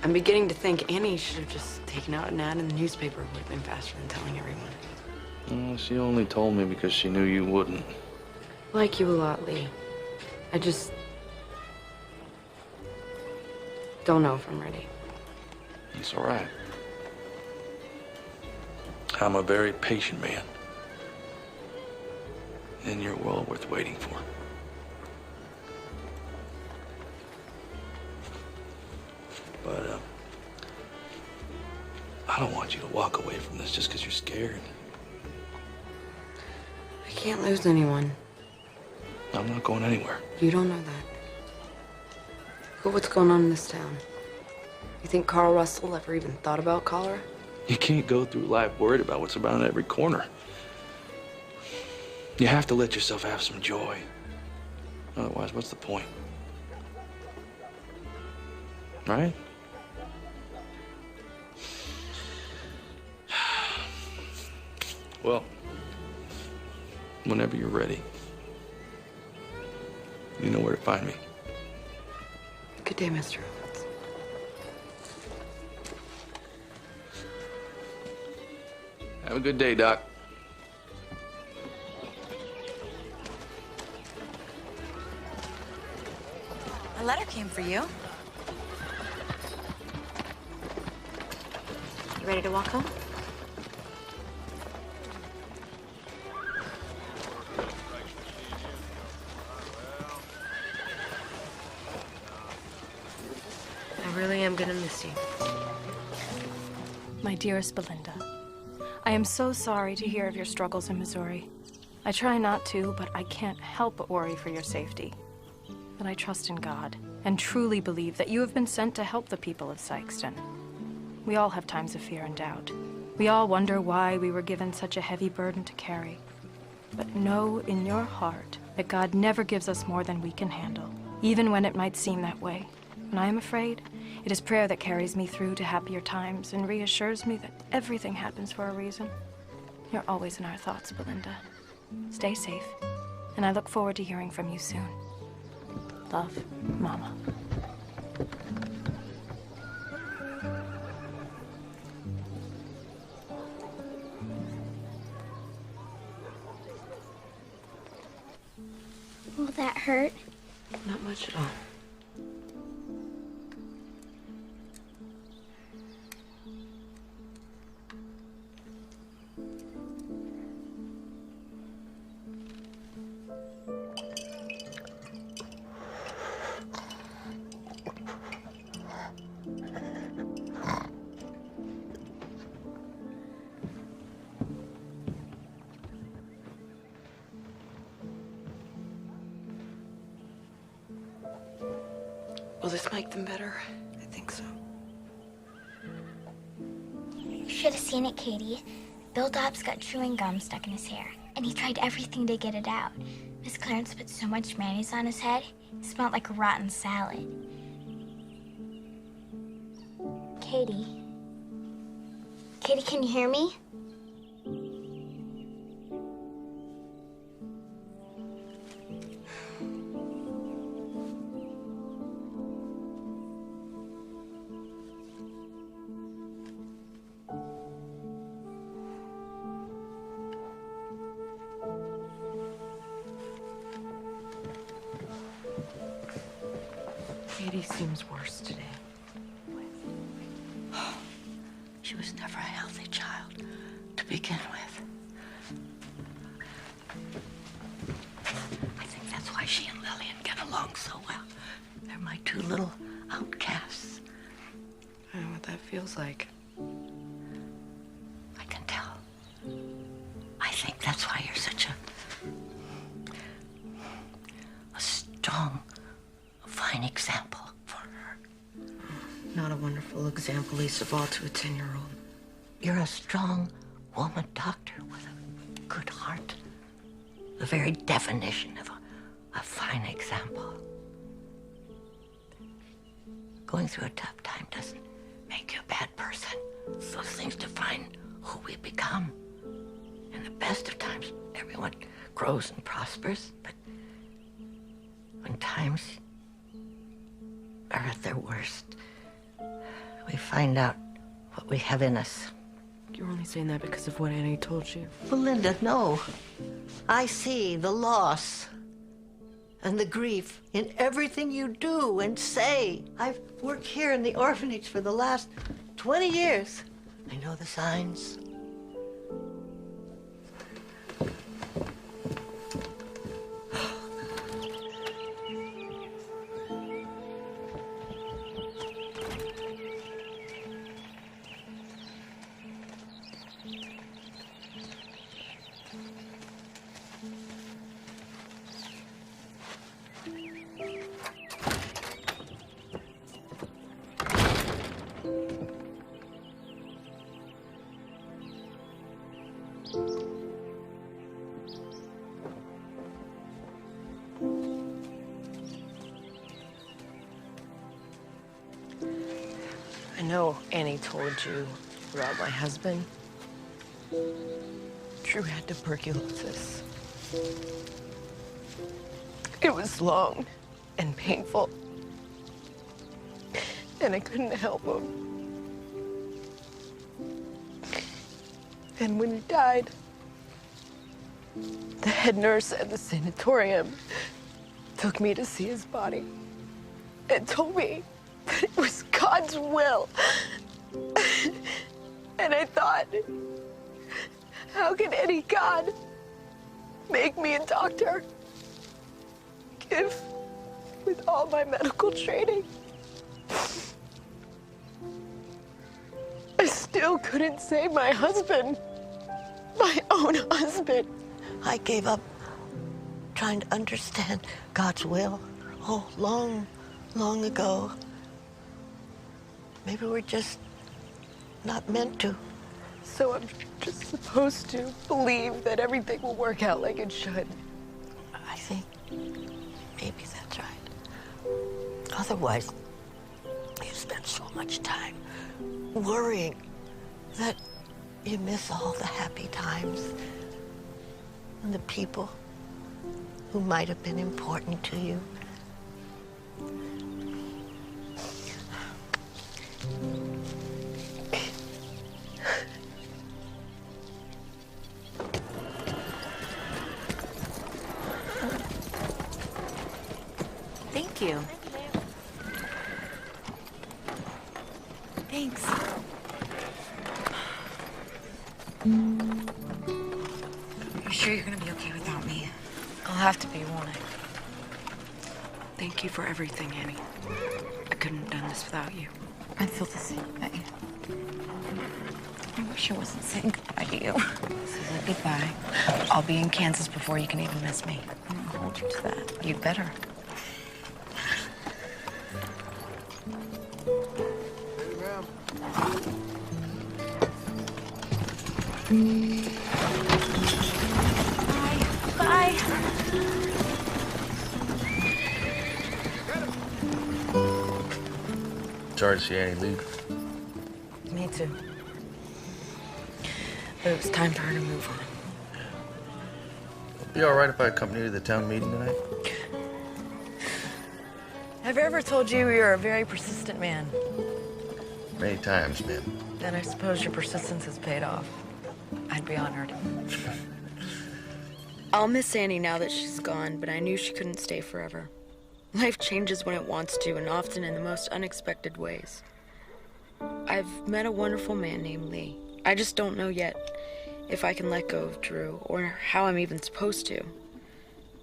I'm beginning to think Annie should have just taken out an ad in the newspaper. It would have been faster than telling everyone. Well, she only told me because she knew you wouldn't. Like you a lot, Lee. I just don't know if I'm ready. It's all right. I'm a very patient man. And you're well worth waiting for. But, I don't want you to walk away from this just because you're scared. I can't lose anyone. I'm not going anywhere. You don't know that. Look at what's going on in this town. You think Carl Russell ever even thought about cholera? You can't go through life worried about what's around every corner. You have to let yourself have some joy. Otherwise, what's the point? Right? Well, whenever you're ready, you know where to find me. Good day, Mr. Owens. Have a good day, Doc. A letter came for you. You ready to walk home? I really am gonna miss you. My dearest Belinda, I am so sorry to hear of your struggles in Missouri. I try not to, but I can't help but worry for your safety. But I trust in God and truly believe that you have been sent to help the people of Sikeston. We all have times of fear and doubt. We all wonder why we were given such a heavy burden to carry. But know in your heart that God never gives us more than we can handle, even when it might seem that way. When I am afraid, it is prayer that carries me through to happier times and reassures me that everything happens for a reason. You're always in our thoughts, Belinda. Stay safe, and I look forward to hearing from you soon. Love, Mama. Will that hurt? Not much at all. Will this make them better? I think so. You should have seen it, Katie. Bill Dobbs got chewing gum stuck in his hair, and he tried everything to get it out. Miss Clarence put so much mayonnaise on his head, it smelled like a rotten salad. Katie? Katie, can you hear me? Katie seems worse today. She was never a healthy child to begin with. I think that's why she and Lillian get along so well. They're my two little outcasts. I know what that feels like. I can tell. I think that's why you're such a strong, fine example for her. Not a wonderful example, least of all to a 10-year-old. You're a strong woman doctor with a good heart. very definition of a fine example. Going through a tough time doesn't make you a bad person. Those things define who we become. In the best of times, everyone grows and prospers, but when times are at their worst, we find out what we have in us. You're only saying that because of what Annie told you. Well, Linda, no. I see the loss and the grief in everything you do and say. I've worked here in the orphanage for the last 20 years. I know the signs. I know Annie told you about my husband. Drew had tuberculosis. It was long and painful, and I couldn't help him. And when he died, the head nurse at the sanatorium took me to see his body and told me that it was God's will. And I thought, how can any God make me a doctor if, with all my medical training, I still couldn't save my husband, my own husband? I gave up trying to understand God's will, oh, long ago. Maybe we're just not meant to. So I'm just supposed to believe that everything will work out like it should. I think maybe that's right. Otherwise, you spend so much time worrying that you miss all the happy times and the people who might have been important to you. Thank you. Thanks. You sure you're gonna be okay without me? I'll have to be, won't I? Thank you for everything, Annie. I couldn't have done this without you. I feel the same way. I wish I wasn't saying goodbye to you. This is a goodbye. I'll be in Kansas before you can even miss me. I'll hold you to that. You'd better. Bye. Sorry to see Annie leave. Me too. But it was time for her to move on. It'd be all right if I accompany you to the town meeting tonight? Have I ever told you you're a very persistent man? Many times, ma'am. Then I suppose your persistence has paid off. I'd be honored. I'll miss Annie now that she's gone, but I knew she couldn't stay forever. Life changes when it wants to, and often in the most unexpected ways. I've met a wonderful man named Lee. I just don't know yet if I can let go of Drew, or how I'm even supposed to.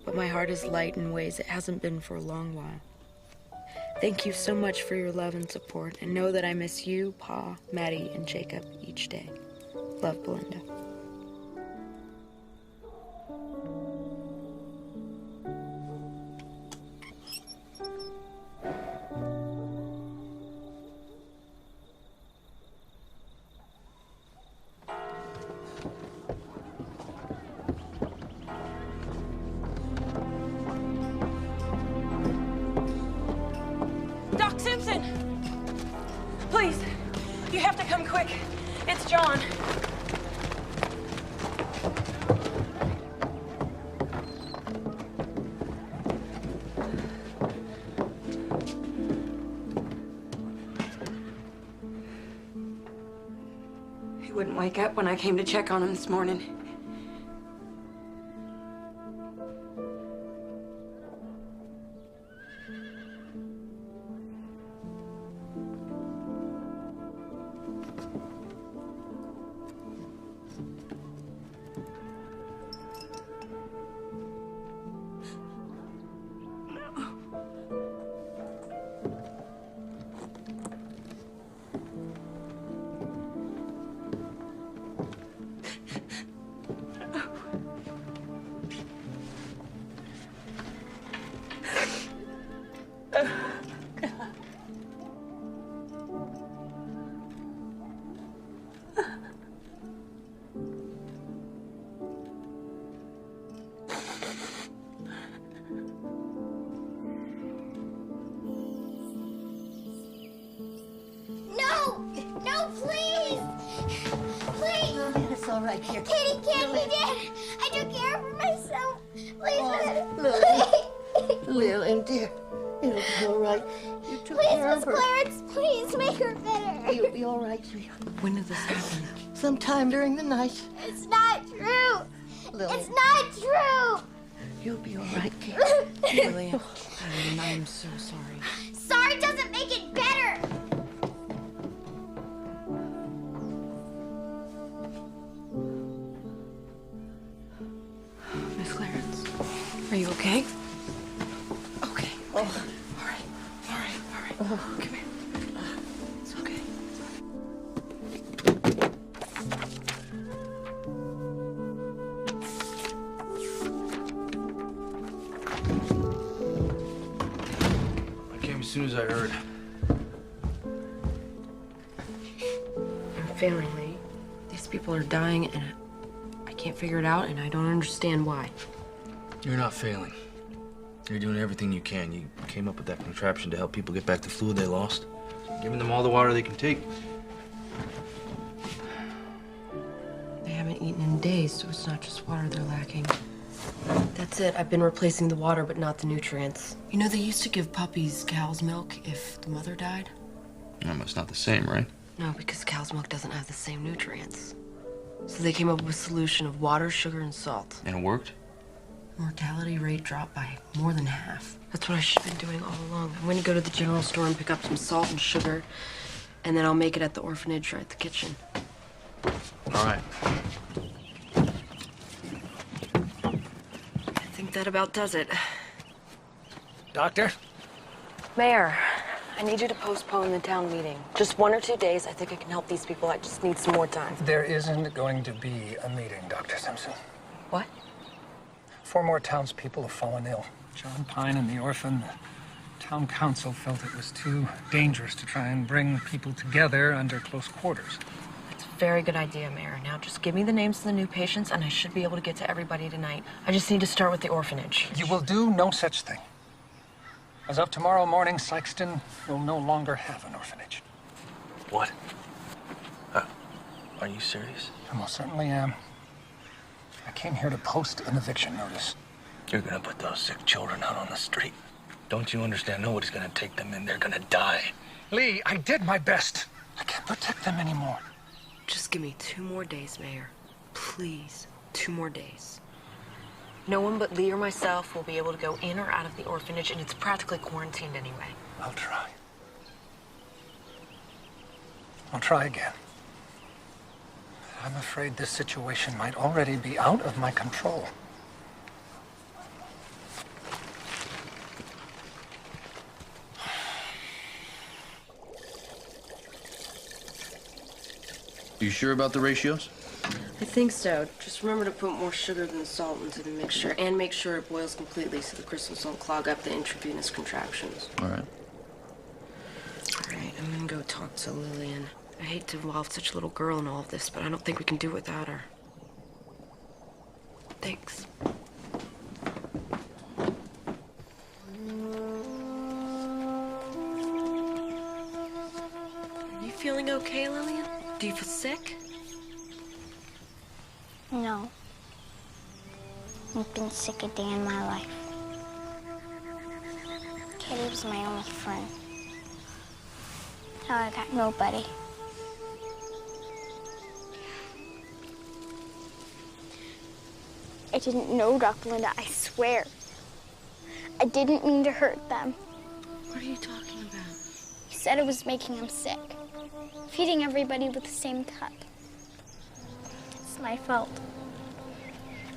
But my heart is light in ways it hasn't been for a long while. Thank you so much for your love and support, and know that I miss you, Pa, Maddie, and Jacob each day. Love, Belinda. Come quick. It's John. He wouldn't wake up when I came to check on him this morning. No, please! Please! It's all right, here. Kitty can't be dead. I took care of her myself. Please, Lily. Lily, dear. It'll be all right. You took please, care Miss of her. Clarence, please make her better. You'll be all right, sweetheart. When did this happen? Sometime during the night. It's not true. Lily. It's not true. You'll be all right, dear. Lillian, I'm so sorry. Sorry doesn't make it better. Miss Clarence, are you okay? Okay. Oh. All right. Oh. Come here. It's okay. I came as soon as I heard. I'm failing, Lee. These people are dying, and I can't figure it out, and I don't understand why. You're not failing. You're doing everything you can. You came up with that contraption to help people get back the fluid they lost. Giving them all the water they can take. They haven't eaten in days, so it's not just water they're lacking. That's it. I've been replacing the water, but not the nutrients. You know, they used to give puppies cow's milk if the mother died. But it's not the same, right? No, because cow's milk doesn't have the same nutrients. So they came up with a solution of water, sugar, and salt. And it worked? Mortality rate dropped by more than half. That's what I should have been doing all along. I'm going to go to the general store and pick up some salt and sugar, and then I'll make it at the orphanage or at the kitchen. All right. I think that about does it. Doctor? Mayor, I need you to postpone the town meeting. Just 1 or 2 days. I think I can help these people. I just need some more time. There isn't going to be a meeting, Dr. Simpson. What? 4 more townspeople have fallen ill. John Pine and the orphan. The town council felt it was too dangerous to try and bring people together under close quarters. That's a very good idea, Mayor. Now just give me the names of the new patients, and I should be able to get to everybody tonight. I just need to start with the orphanage. You will do no such thing. As of tomorrow morning, Sykeston will no longer have an orphanage. What? Are you serious? I most certainly am. I came here to post an eviction notice. You're gonna put those sick children out on the street. Don't you understand? Nobody's gonna take them in. They're gonna die. Lee, I did my best. I can't protect them anymore. Just give me 2 more days, Mayor. Please, 2 more days. No one but Lee or myself will be able to go in or out of the orphanage, and it's practically quarantined anyway. I'll try. I'll try again. I'm afraid this situation might already be out of my control. You sure about the ratios? I think so. Just remember to put more sugar than salt into the mixture, and make sure it boils completely so the crystals don't clog up the intravenous contractions. All right. All right, I'm gonna go talk to Lillian. I hate to involve such a little girl in all of this, but I don't think we can do without her. Thanks. Are you feeling okay, Lillian? Do you feel sick? No. I've been sick a day in my life. Kitty was my only friend. Now I got nobody. I didn't know, Dr. Linda, I swear. I didn't mean to hurt them. What are you talking about? You said it was making them sick. Feeding everybody with the same cup. It's my fault.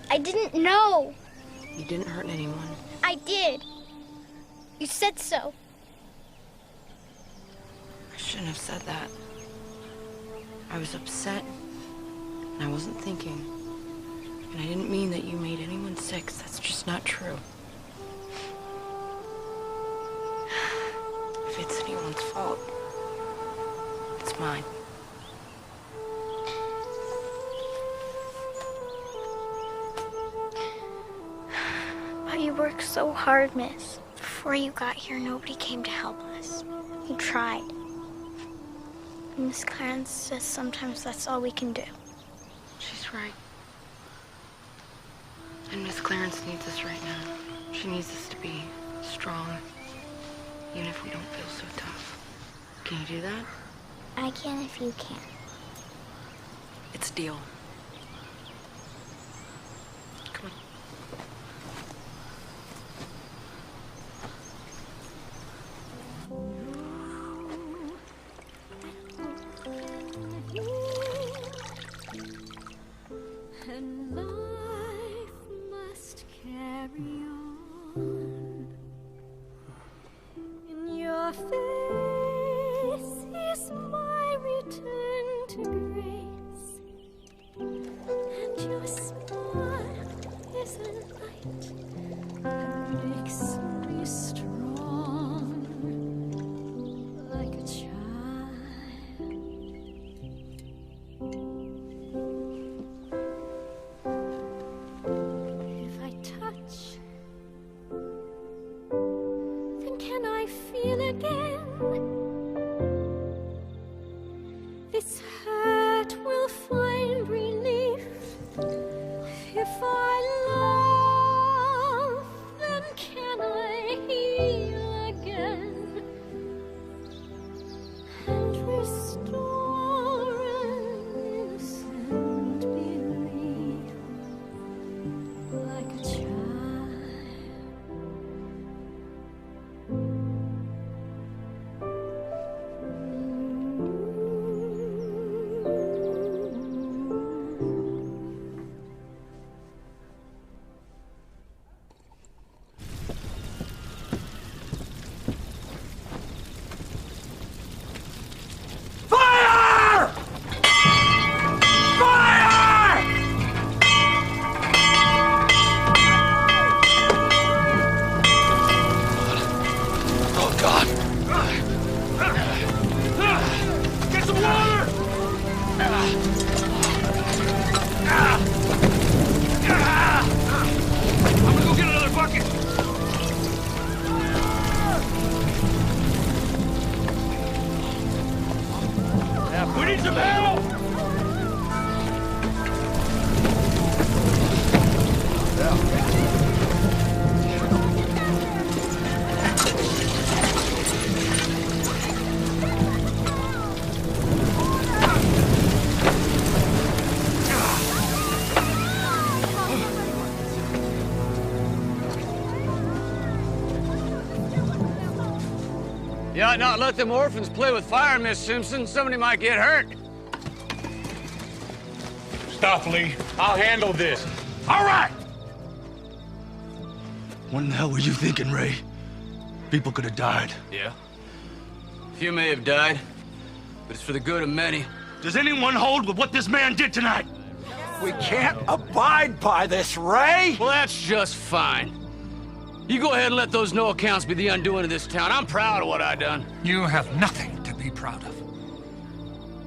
I didn't know. You didn't hurt anyone. I did. You said so. I shouldn't have said that. I was upset, and I wasn't thinking. And I didn't mean that you made anyone sick. That's just not true. If it's anyone's fault, it's mine. But you worked so hard, miss. Before you got here, nobody came to help us. You tried. Miss Clarence says sometimes that's all we can do. She's right. And Miss Clarence needs us right now. She needs us to be strong, even if we don't feel so tough. Can you do that? I can if you can. It's a deal. Come on. And life must carry on. In your face is my return to grace, and your smile is a light that makes me strong, like a child. If I touch, then can I feel again? This hurt will find relief. If I love, then can I heal again and restore an innocent belief, like a child. Fire! Fire! Oh, God. Get some water! I'm gonna go get another bucket. We need some help! You ought not let them orphans play with fire, Miss Simpson. Somebody might get hurt. Stop, Lee. I'll handle this. All right! What in the hell were you thinking, Ray? People could have died. Yeah. A few may have died, but it's for the good of many. Does anyone hold with what this man did tonight? We can't abide by this, Ray! Well, that's just fine. You go ahead and let those no accounts be the undoing of this town. I'm proud of what I done. You have nothing to be proud of.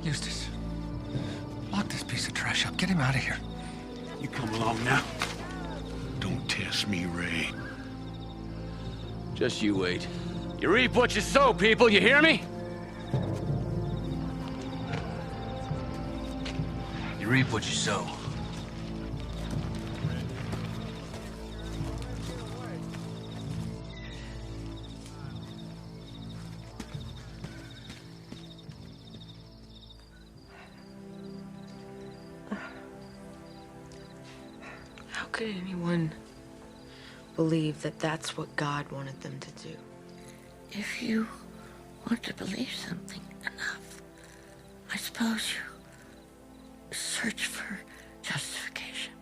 Eustace, lock this piece of trash up. Get him out of here. You come along now. Don't test me, Ray. Just you wait. You reap what you sow, people. You hear me? reap what you sow. How could anyone believe that that's what God wanted them to do? If you want to believe something enough, I suppose you search for justification.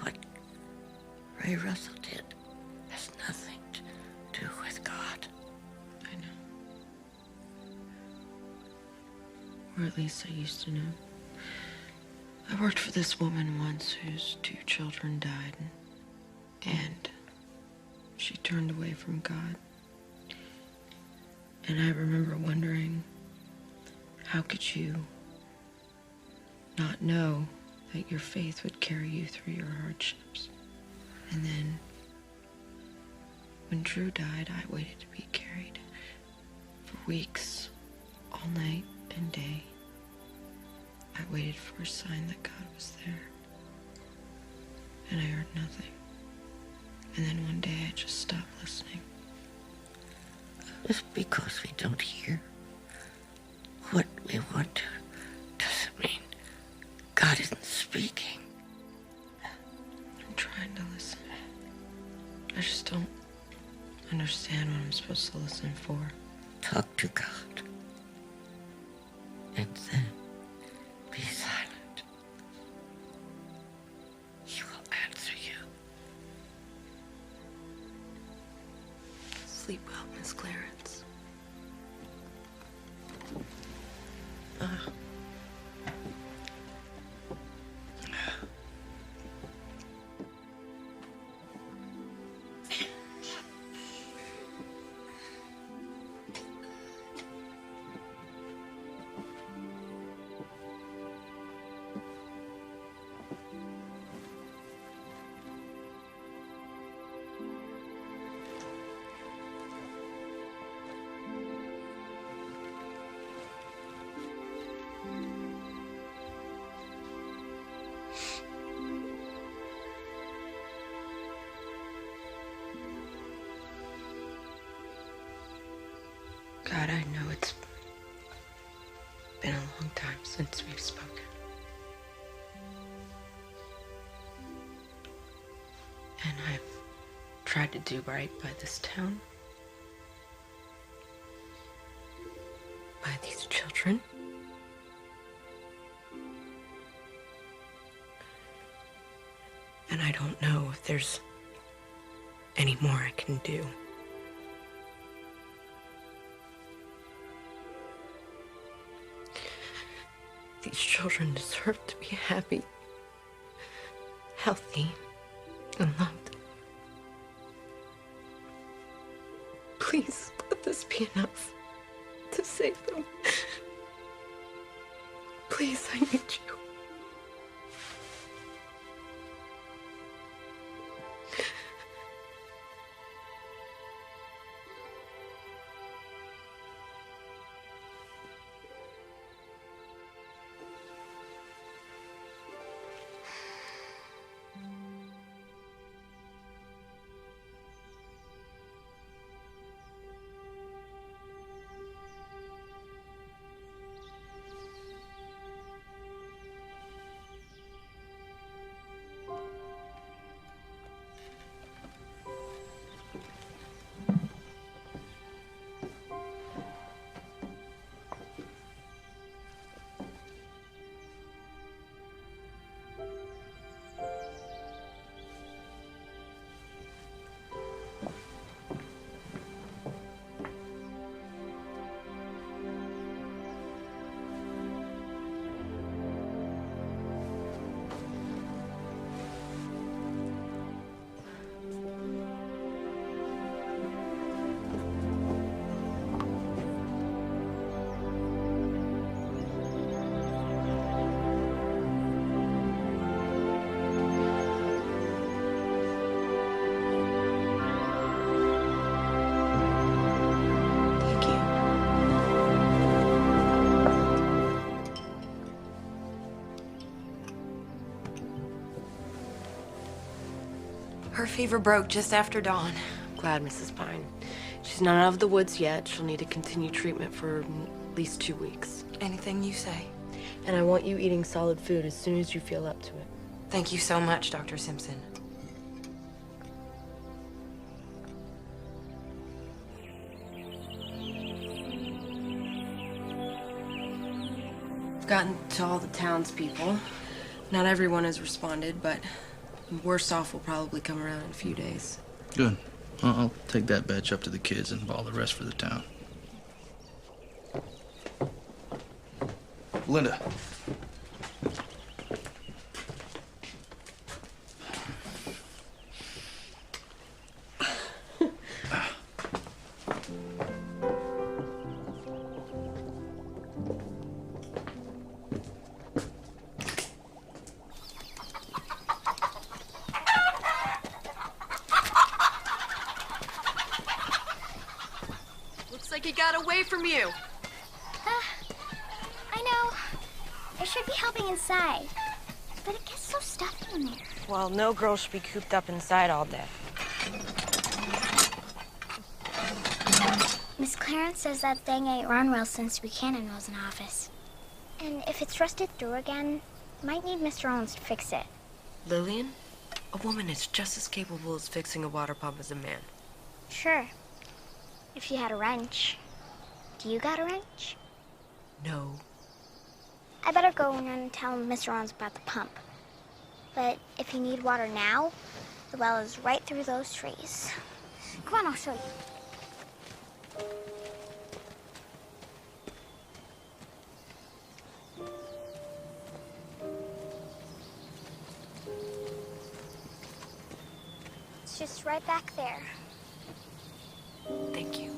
What Ray Russell did has nothing to do with God. I know. Or at least I used to know. I worked for this woman once whose 2 children died, and she turned away from God. And I remember wondering, how could you not know that your faith would carry you through your hardships? And then, when Drew died, I waited to be carried for weeks, all night and day. I waited for a sign that God was there. And I heard nothing. And then one day I just stopped listening. Just because we don't hear what we want to doesn't mean God isn't speaking. I'm trying to listen. I just don't understand what I'm supposed to listen for. Talk to God. And then be silent. He will answer you. Sleep well, Miss Clarence. God, I know it's been a long time since we've spoken. And I've tried to do right by this town, by these children. And I don't know if there's any more I can do. These children deserve to be happy, healthy, and loved. Please let this be enough to save them. Please, I need you. fever broke just after dawn. Glad, Mrs. Pine. She's not out of the woods yet. She'll need to continue treatment for at least 2 weeks. Anything you say. And I want you eating solid food as soon as you feel up to it. Thank you so much, Dr. Simpson. I've gotten to all the townspeople. Not everyone has responded, but worse off will probably come around in a few days. Good. I'll take that batch up to the kids and all the rest for the town. Linda. Looks like he got away from you. I know. I should be helping inside, but it gets so stuffy in there. Well, no girl should be cooped up inside all day. Miss Clarence says that thing ain't run well since Buchanan was in office. And if it's rusted through again, might need Mr. Owens to fix it. Lillian? A woman is just as capable as fixing a water pump as a man. Sure. If she had a wrench. Do you got a wrench? No. I better go and tell Mr. Owens about the pump. But if you need water now, the well is right through those trees. Come on, I'll show you. It's just right back there. Thank you.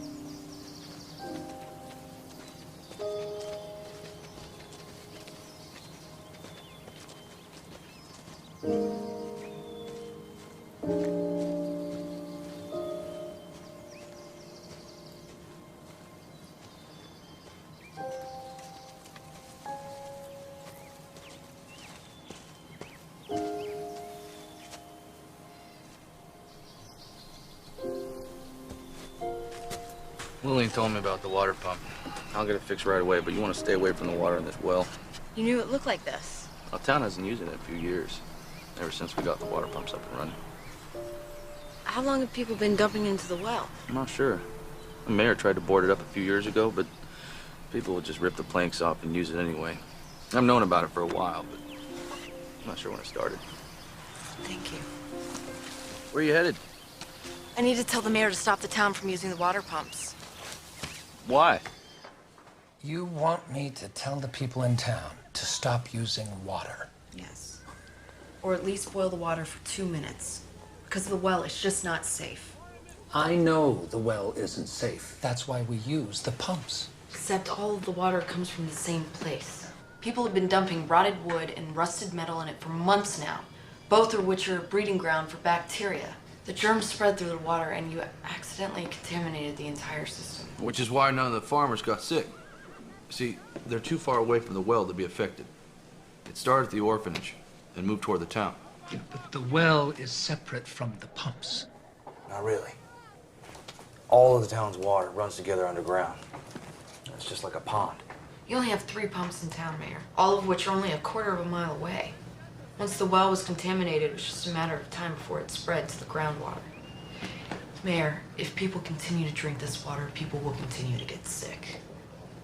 Lillian told me about the water pump. I'll get it fixed right away, but you want to stay away from the water in this well. You knew it looked like this. Well, town hasn't used it in a few years, ever since we got the water pumps up and running. How long have people been dumping into the well? I'm not sure. The mayor tried to board it up a few years ago, but people would just rip the planks off and use it anyway. I've known about it for a while, but I'm not sure when it started. Thank you. Where are you headed? I need to tell the mayor to stop the town from using the water pumps. Why? You want me to tell the people in town to stop using water? Yes. Or at least boil the water for 2 minutes. Because the well is just not safe. I know the well isn't safe. That's why we use the pumps. Except all of the water comes from the same place. People have been dumping rotted wood and rusted metal in it for months now, both of which are a breeding ground for bacteria. The germs spread through the water and you accidentally contaminated the entire system. Which is why none of the farmers got sick. See, they're too far away from the well to be affected. It started at the orphanage, then moved toward the town. Yeah, but the well is separate from the pumps. Not really. All of the town's water runs together underground. It's just like a pond. You only have 3 pumps in town, Mayor, all of which are only a quarter of a mile away. Once the well was contaminated, it was just a matter of time before it spread to the groundwater. Mayor, if people continue to drink this water, people will continue to get sick.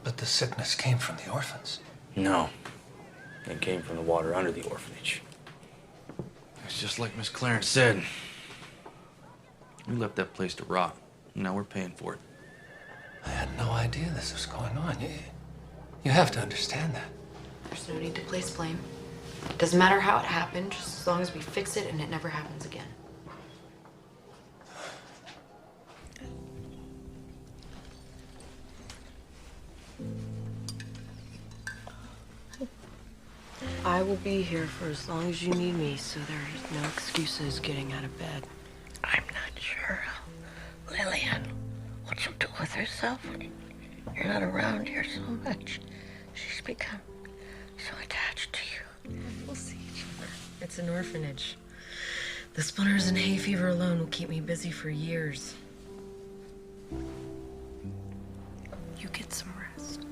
But the sickness came from the orphans. No. It came from the water under the orphanage. It's just like Miss Clarence said. We left that place to rot. Now we're paying for it. I had no idea this was going on. You have to understand that. There's no need to place blame. Doesn't matter how it happened, just as long as we fix it and it never happens again. I will be here for as long as you need me, so there's no excuses getting out of bed. I'm not sure Lillian what she'll do with herself when you're not around here so much. She's become so attached to you. We'll see. It's an orphanage. The splinters and hay fever alone will keep me busy for years. You get some rest.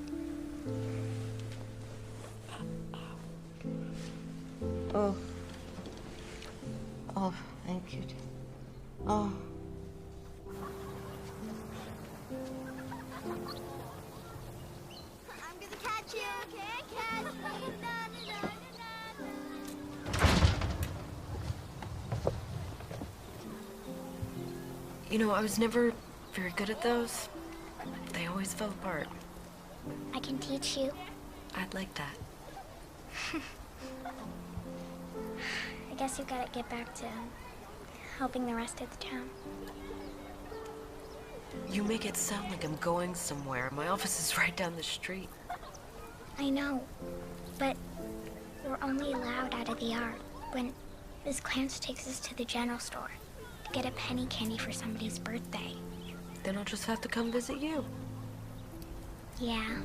Oh. Oh, thank you. Oh. I'm gonna catch you. Can't catch me. You know, I was never very good at those. They always fell apart. I can teach you. I'd like that. I guess you gotta get back to helping the rest of the town. You make it sound like I'm going somewhere. My office is right down the street. I know, but we're only allowed out of the yard when Miss Clarence takes us to the general store to get a penny candy for somebody's birthday. Then I'll just have to come visit you. Yeah.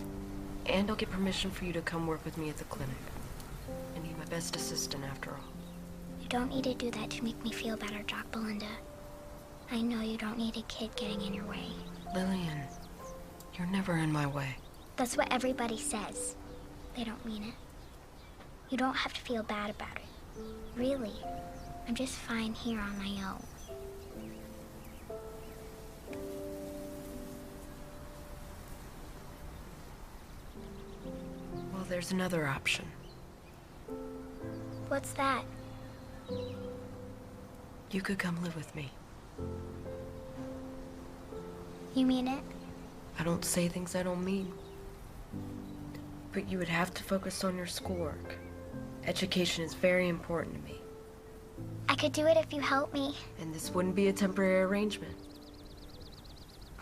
And I'll get permission for you to come work with me at the clinic. I need my best assistant after all. You don't need to do that to make me feel better, Doc Belinda. I know you don't need a kid getting in your way. Lillian, you're never in my way. That's what everybody says. They don't mean it. You don't have to feel bad about it. Really. I'm just fine here on my own. Well, there's another option. What's that? You could come live with me. You mean it? I don't say things I don't mean. But you would have to focus on your schoolwork. Education is very important to me. I could do it if you help me. And this wouldn't be a temporary arrangement.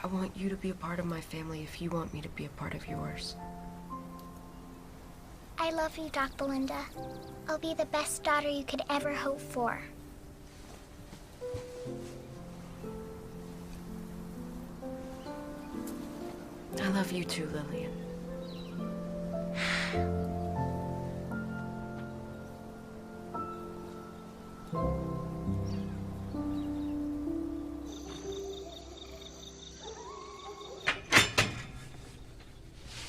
I want you to be a part of my family if you want me to be a part of yours. I love you, Doc Belinda. I'll be the best daughter you could ever hope for. I love you too, Lillian.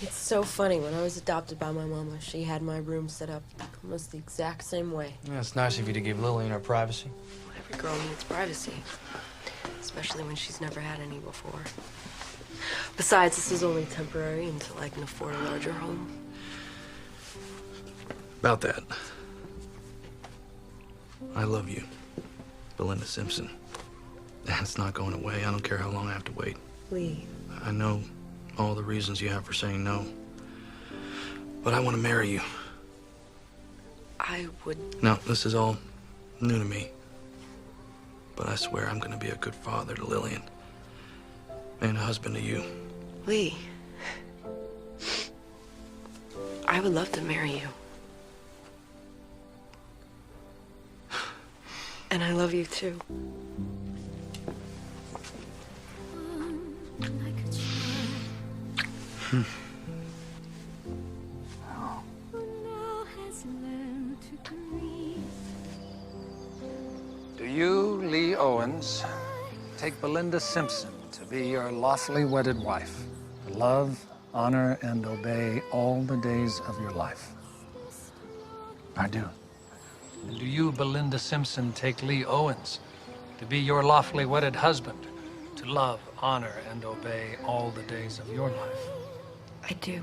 It's so funny. When I was adopted by my mama, she had my room set up almost the exact same way. Yeah, it's nice of you to give Lillian her privacy. Every girl needs privacy, especially when she's never had any before. Besides, this is only temporary until I can afford a larger home. About that. I love you, Belinda Simpson. And it's not going away. I don't care how long I have to wait. Lee. I know all the reasons you have for saying no. But I want to marry you. I would... No, this is all new to me. But I swear I'm going to be a good father to Lillian. And a husband to you. Lee. I would love to marry you. And I love you too. Do you, Lee Owens, take Belinda Simpson to be your lawfully wedded wife, to love, honor, and obey all the days of your life? I do. And do you, Belinda Simpson, take Lee Owens to be your lawfully wedded husband, to love, honor, and obey all the days of your life? I do.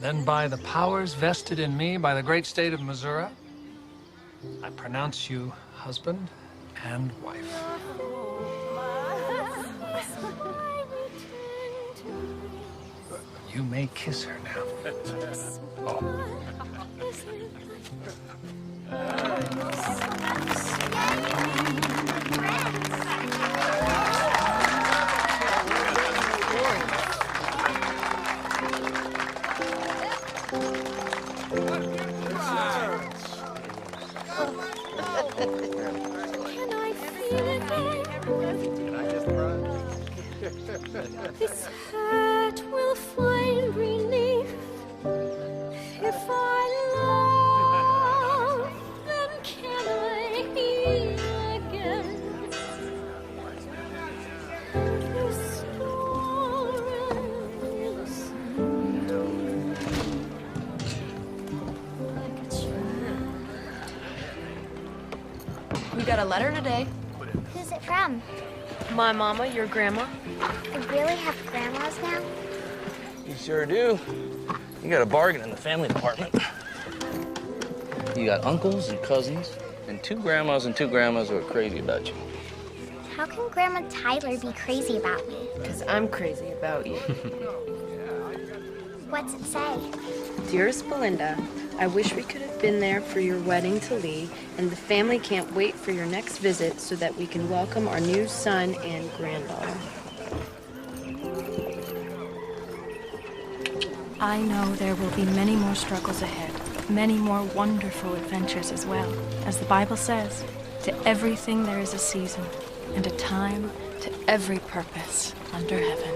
Then by the powers vested in me by the great state of Missouri, I pronounce you husband and wife. You may kiss her now. Oh. Can I feel it again? This hurt will find relief if I love. Then can I heal? letter today. Who's it from? My mama, your grandma. We really have grandmas now? You sure do. You got a bargain in the family department. You got uncles and cousins, and two grandmas who are crazy about you. How can Grandma Tyler be crazy about me? Because I'm crazy about you. What's it say? Dearest Belinda, I wish we could have been there for your wedding to Lee, and the family can't wait for your next visit so that we can welcome our new son and granddaughter. I know there will be many more struggles ahead, many more wonderful adventures as well. As the Bible says, to everything there is a season, and a time to every purpose under heaven.